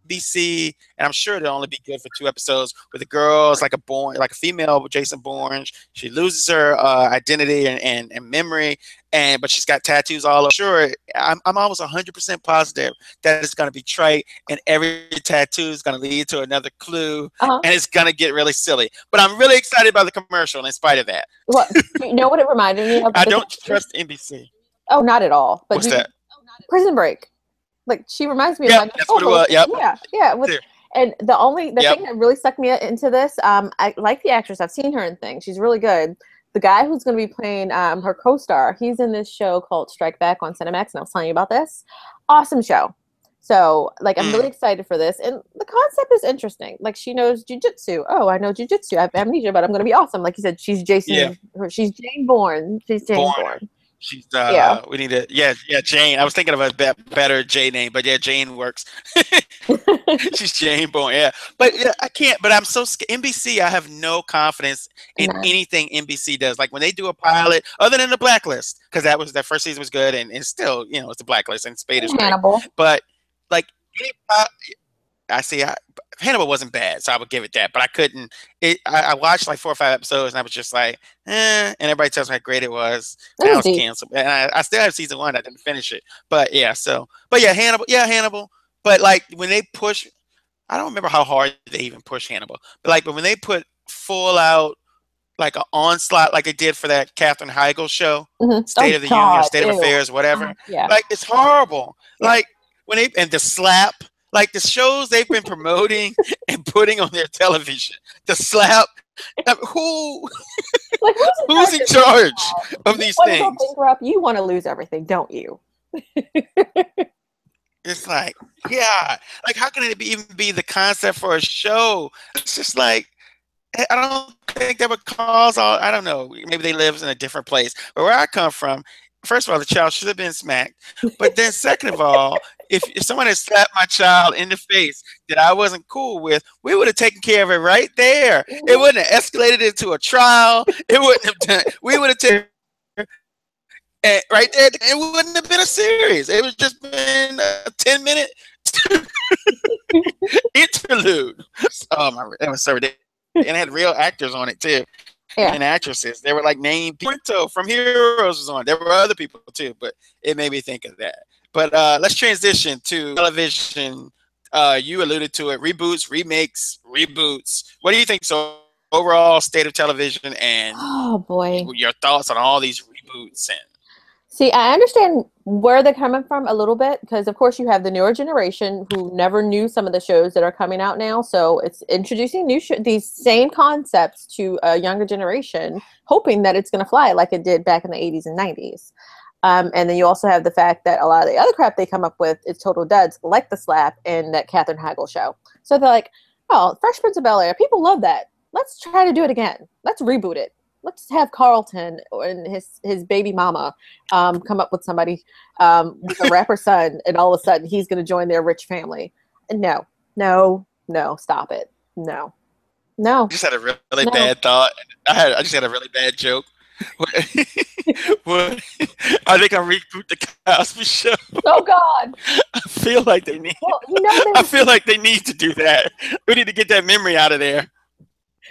NBC, and I'm sure it'll only be good for 2 episodes. With the girl, it's like a female Jason Bourne. She loses her identity and memory, but she's got tattoos all over. Sure, I'm almost 100% positive that it's going to be trite, and every tattoo is going to lead to another clue, Uh-huh. and it's going to get really silly. But I'm really excited about the commercial in spite of that. Well, you know what it reminded me of? I don't trust NBC. Oh, not at all. But What's that? Prison Break. Like she reminds me of Yep, my that's what it Nicole. was. Yep. Yeah, yeah. And the Yep. thing that really stuck me into this, I like the actress. I've seen her in things. She's really good. The guy who's going to be playing her co-star, he's in this show called Strike Back on Cinemax, and I was telling you about this. Awesome show. So, like, I'm really Mm. excited for this, and the concept is interesting. Like, she knows jujitsu. Oh, I know jujitsu. I have amnesia, but I'm going to be awesome. Like you said, she's Yeah. She's Jane Bourne. She's Jane Born. Bourne. She's Yeah. we need to yeah Jane. I was thinking of a better J name, but yeah, Jane works. She's Jane Bourne. Yeah, but yeah, I can't. But I'm so scared. NBC. I have no confidence in No. anything NBC does. Like when they do a pilot, other than the Blacklist, because that first season was good, and still it's the Blacklist, and Spade is great. Hannibal. But like any I see. Hannibal wasn't bad, so I would give it that. But I couldn't. I watched like 4 or 5 episodes, and I was just like, and everybody tells me how great it was. And I was canceled. And I still have season 1. I didn't finish it. But yeah, but yeah, Hannibal. Yeah, Hannibal. But like when they push, I don't remember how hard they even push Hannibal. But when they put full out like an onslaught, like they did for that Katherine Heigl show, State of the Union, State of Affairs, whatever. Yeah. Like it's horrible. Yeah. Like and the slap. Like the shows they've been promoting and putting on their television, the slap. Who's in charge of these things? You want to lose everything, don't you? It's like, yeah, like how can it even be the concept for a show? It's just like I don't think that would cause all. I don't know. Maybe they live in a different place, but where I come from, first of all, the child should have been smacked. But then, second of all, if someone had slapped my child in the face that I wasn't cool with, we would have taken care of it right there. It wouldn't have escalated into a trial. It wouldn't have done. We would have taken right there. It wouldn't have been a series. It was just been a 10-minute interlude. Oh my! That was so ridiculous. And it had real actors on it too. Yeah. And actresses. They were like named Pinto from Heroes was on. There were other people too, but it made me think of that. But let's transition to television. You alluded to it. Reboots, remakes, reboots. What do you think? So overall state of television and oh boy, your thoughts on all these reboots and see, I understand where they're coming from a little bit because, of course, you have the newer generation who never knew some of the shows that are coming out now. So it's introducing these same concepts to a younger generation, hoping that it's going to fly like it did back in the 80s and 90s. And then you also have the fact that a lot of the other crap they come up with is total duds, like the slap and that Katherine Heigl show. So they're like, oh, Fresh Prince of Bel-Air, people love that. Let's try to do it again. Let's reboot it. Let's have Carlton and his baby mama come up with somebody with a rapper son, and all of a sudden he's going to join their rich family. No, stop it. No. I just had a really bad thought. I just had a really bad joke. What? Are they gonna reboot the Cosby Show? Oh God! I feel like they need. Well, I feel like they need to do that. We need to get that memory out of there.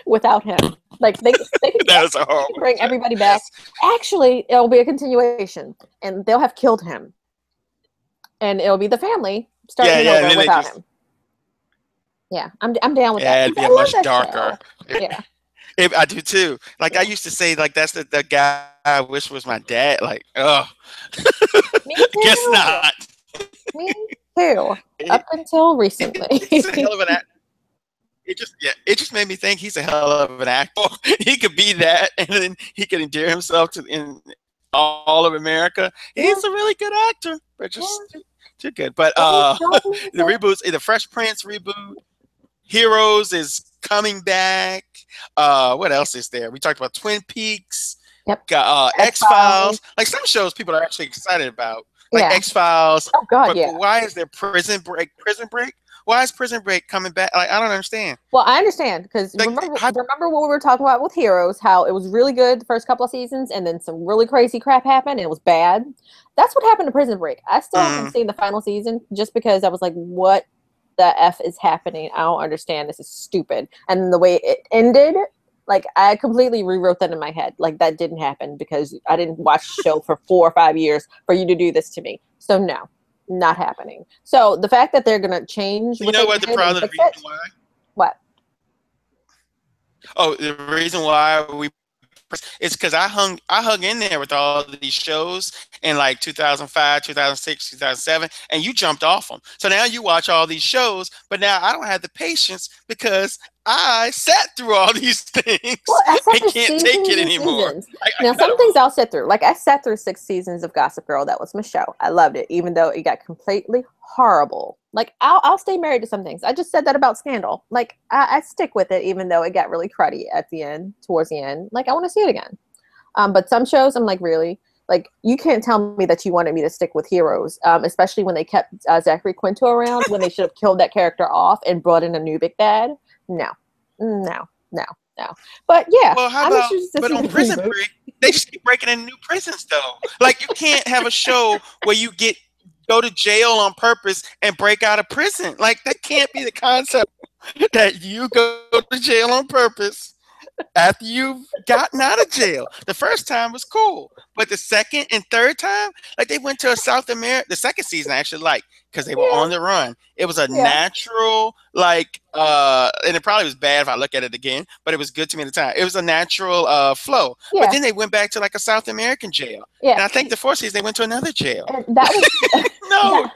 Without him. Like they could That was a horrible bring show. everybody back. Actually, it'll be a continuation, and they'll have killed him, and it'll be the family starting Yeah, and over then they without just him. Yeah, I'm down with that. yeah, it'd be I a love much that darker. show. Yeah, I do too. Like I yeah. used to say, like that's the guy I wish was my dad. Like, oh, Me guess too. not. Me too. Up until recently. He's a hell of an actor. It just made me think he's a hell of an actor. He could be that, and then he could endear himself to in all of America. He's a really good actor, but just too good. But the reboots, the Fresh Prince reboot, Heroes is coming back. What else is there? We talked about Twin Peaks. Yep. Got X-Files. Like some shows people are actually excited about. Like X-Files. Oh God, but why is there Prison Break? Why is Prison Break coming back? Like I don't understand. Well, I understand because Like, remember what we were talking about with Heroes, how it was really good the first couple of seasons, and then some really crazy crap happened, and it was bad. That's what happened to Prison Break. I still haven't seen the final season just because I was like, what the F is happening? I don't understand. This is stupid. And the way it ended, like I completely rewrote that in my head. Like that didn't happen because I didn't watch the show for 4 or 5 years for you to do this to me. So no, not happening. So the fact that they're gonna change, you know what the problem reason why? What? Oh, the reason why it's because I hung in there with all of these shows in like 2005, 2006, 2007, and you jumped off them. So now you watch all these shows, but now I don't have the patience because I sat through all these things. Well, I can't take it anymore. Now, some things I'll sit through. Like I sat through 6 seasons of Gossip Girl. That was my show. I loved it, even though it got completely horrible. Like I'll stay married to some things. I just said that about Scandal. Like I stick with it, even though it got really cruddy at the end, towards the end. Like I want to see it again. But some shows, I'm like, really? Like you can't tell me that you wanted me to stick with Heroes, especially when they kept Zachary Quinto around when they should have killed that character off and brought in a new big bad. No. But yeah. Well, how about? But on Prison Break, they just keep breaking in new prisons, though. Like you can't have a show where you go to jail on purpose and break out of prison. Like that can't be the concept that you go to jail on purpose after you've gotten out of jail. The first time was cool, but the second and third time, like they went to a South America. The second season I actually liked because they were on the run. It was a natural, like, and it probably was bad if I look at it again, but it was good to me at the time. It was a natural flow. Yeah. But then they went back to like a South American jail. Yeah. And I think the fourth season they went to another jail. And that was no.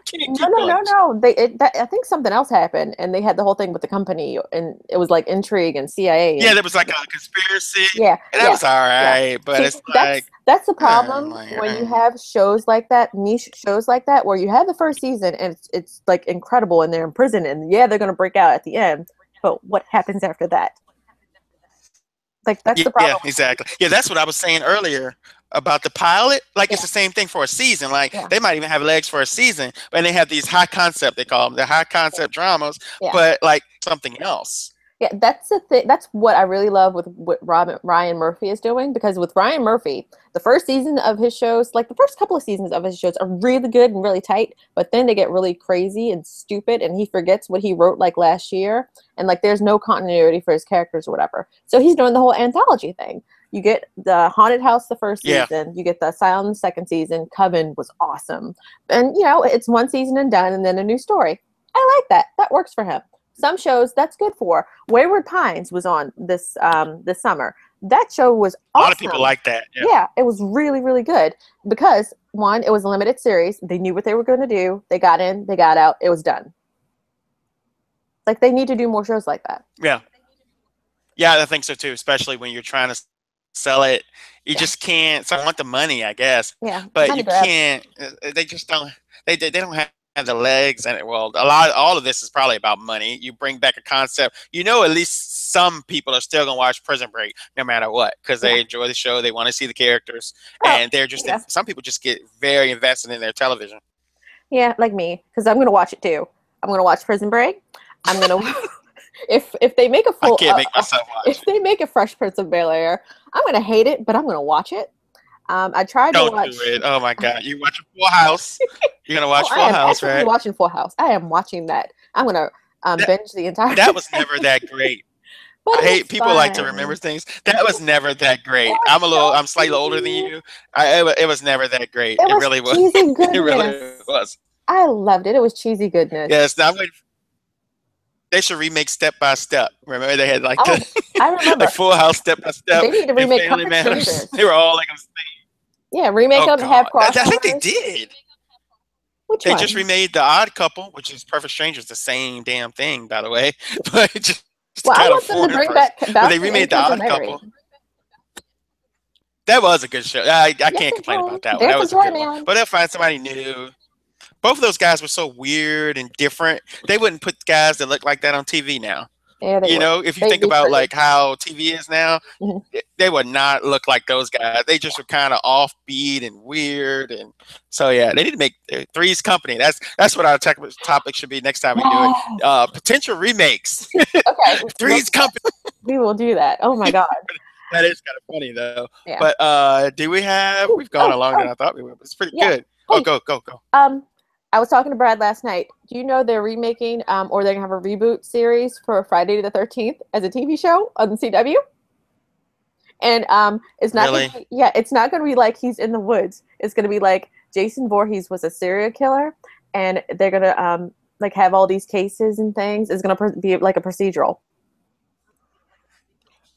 I think something else happened, and they had the whole thing with the company, and it was like intrigue and CIA. Yeah, there was like a conspiracy. Yeah, and that was all right, but see, it's that's the problem when you have shows like that, niche shows like that, where you have the first season and it's like incredible, and they're in prison, and they're going to break out at the end, but what happens after that? Like that's the problem. Yeah, exactly. Yeah, that's what I was saying earlier about the pilot. Like it's the same thing for a season. Like they might even have legs for a season, but they have these high concept, they call them the high concept dramas, but like something else. Yeah, that's the thing. That's what I really love with what Ryan Murphy is doing, because with Ryan Murphy, the first season of his shows, like the first couple of seasons of his shows are really good and really tight, but then they get really crazy and stupid, and he forgets what he wrote like last year, and like there's no continuity for his characters or whatever. So he's doing the whole anthology thing. You get the Haunted House the first season, you get the Asylum the second season, Coven was awesome. And you know, it's one season and done and then a new story. I like that. That works for him. Some shows that's good for. Wayward Pines was on this summer. That show was awesome. A lot of people like that. Yeah, it was really, really good because one, it was a limited series. They knew what they were going to do. They got in, they got out. It was done. Like they need to do more shows like that. Yeah. Yeah, I think so too, especially when you're trying to sell it. You just can't. So I want the money, I guess. Yeah. But you can't. They just don't. They don't have the legs, and all of this is probably about money. You bring back a concept, at least some people are still gonna watch Prison Break no matter what, because they enjoy the show, they want to see the characters, and they're just some people just get very invested in their television. Yeah, like me, because I'm gonna watch it too. I'm gonna watch Prison Break. I'm gonna if they make a full, I can't make myself watch. If they make a Fresh Prince of Bel-Air, I'm gonna hate it, but I'm gonna watch it. I tried to watch. Don't do it. Oh my God, you watch Full House. You're gonna watch Full House, right? I'm watching Full House. I am watching that. I'm gonna binge the entire. That was never that great. But I it was hate people like to remember fun. things. That was never that It great. was so I'm slightly older than cheesy. you. It was never that great. It It was really was. cheesy It really goodness. was. I loved it. It was cheesy goodness. Yes, now I'm waiting. They should remake Step by Step. Remember they had like Oh, I like remember. Full House, Step by Step, They need to and remake Family Perfect Matters. Strangers. They were all like, Yeah, remake oh them, have god, I think they crossovers. did. Which They just one? remade The Odd Couple, which is Perfect Strangers, the same damn thing, by the way, but just Well, I kind of want them to foreign bring person. back But they Balcony and remade The Cousin Odd Larry. Couple. That was a good show. I Yes, can't it complain was. about that one. That Dancing was a Toy good one. Man. But they'll find somebody new. Both of those guys were so weird and different. They wouldn't put guys that look like that on TV now. Yeah, they You would. know, if you They'd think be about pretty. like how TV is now, Mhm. they would not look like those guys. They just were kind of offbeat and weird, and so yeah, they need to make Three's Company. That's what our topic should be next time we do it. Yes. Potential remakes. Okay, Three's Company. we will do that. Oh my God. That is kind of funny though. Yeah. But do we have? Ooh, We've gone oh, along than oh, I thought we would. It's pretty yeah. good. Oh, Hey, go. I was talking to Brad last night. Do you know they're remaking, or they're gonna have a reboot series for Friday the 13th as a TV show on the CW? And it's not gonna Really? be, yeah, it's not gonna be like he's in the woods. It's gonna be like Jason Voorhees was a serial killer, and they're gonna like have all these cases and things. It's gonna be like a procedural.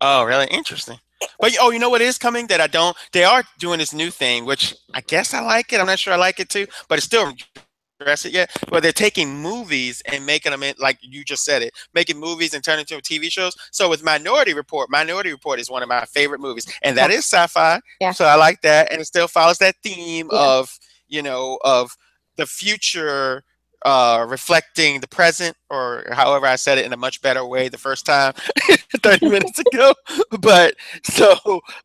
Oh, really? Interesting. But oh, you know what is coming that I don't? They are doing this new thing, which I guess I like it. I'm not sure I like it too, but it's still address it yet. But they're taking movies and making them in, like you just said it, making movies and turning into TV shows. So with Minority Report is one of my favorite movies, and Yeah, that is sci-fi. yeah, So I like that, and it still follows that theme yeah. of of the future reflecting the present, or however I said it in a much better way the first time 30 minutes ago. But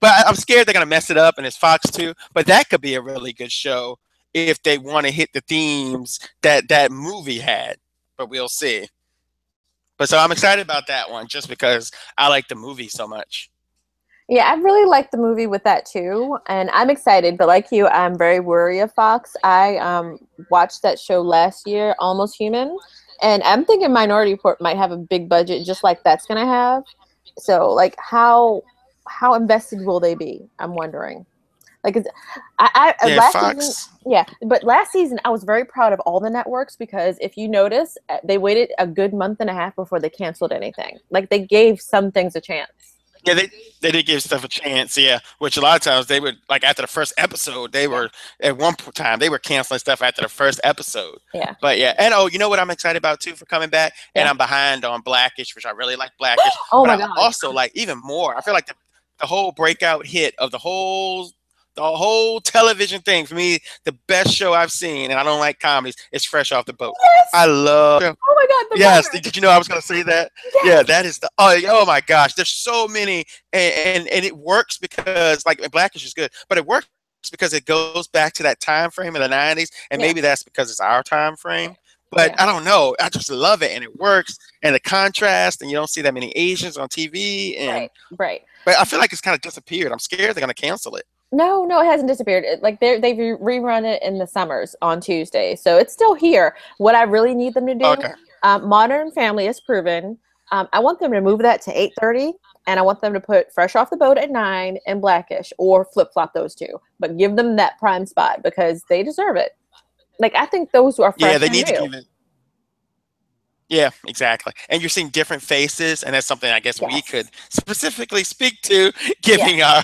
I'm scared they're gonna mess it up, and it's Fox too. But that could be a really good show if they want to hit the themes that movie had. But we'll see. But so I'm excited about that one just because I like the movie so much. Yeah, I really liked the movie with that too, and I'm excited. But like you, I'm very wary of Fox. I watched that show last year, Almost Human, and I'm thinking Minority Report might have a big budget, just like that's gonna have. So, like, how invested will they be? I'm wondering. Like, Yeah, last season, Fox. yeah, but last season I was very proud of all the networks because if you notice, they waited a good month and a half before they canceled anything. Like, they gave some things a chance. Yeah, they did give stuff a chance. Yeah, which a lot of times they would like after the first episode they were at one time they were canceling stuff after the first episode. Yeah, But yeah, and oh, you know what I'm excited about too for coming back, and yeah. I'm behind on Blackish, which I really like Blackish, Oh but my I God. also like even more. I feel like the whole breakout hit of the whole television thing for me, the best show I've seen, and I don't like comedies. Is Fresh Off the Boat. I Yes. love. Oh my God, the Yes, mother. did you know I was going to say that? Yeah, Yes. that is the oh my gosh, there's so many, and it works because like Blackish is good, but it works because it goes back to that time frame in the 90s, and Yeah. maybe that's because it's our time frame. But Yeah. I don't know, I just love it, and it works, and the contrast, and you don't see that many Asians on TV, and Right. Right. but I feel like it's kind of disappeared. I'm scared they're going to cancel it. No, no, it hasn't disappeared. Like they've rerun it in the summers on Tuesday, so it's still here. What I really need them to do, Okay. Modern Family is proven. I want them to move that to 8:30, and I want them to put Fresh Off the Boat at 9 and Blackish, or flip flop those two, but give them that prime spot because they deserve it. Like I think those are Yeah, fresh they and need to new. give it. Yeah, exactly. And you're seeing different faces, and that's something I guess we could Yes. specifically speak to, Yeah. giving our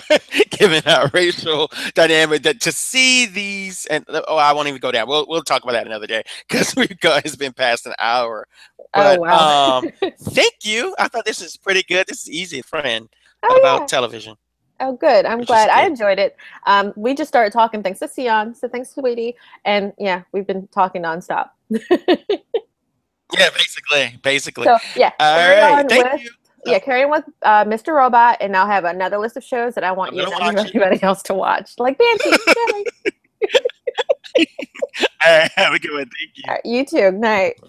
given our racial dynamic. That to see these, and oh, I won't even go down. We'll talk about that another day because we've got it's been past an hour. Oh But wow. thank you. I thought this is pretty good. This is easy, friend, Oh about yeah. television, Oh, good. I'm which is glad. I good. enjoyed it. We just started talking thanks to Sion, so thanks, sweetie. And yeah, we've been talking nonstop. Yeah, basically. So yeah, All carry right. on Thank with you. carry on with Mr. Robot, and I'll have another list of shows that I want I'm you gonna and watch it. everybody else to watch, like Banshee. Yay. All right, have a good one. Thank you. All right, you too. Night.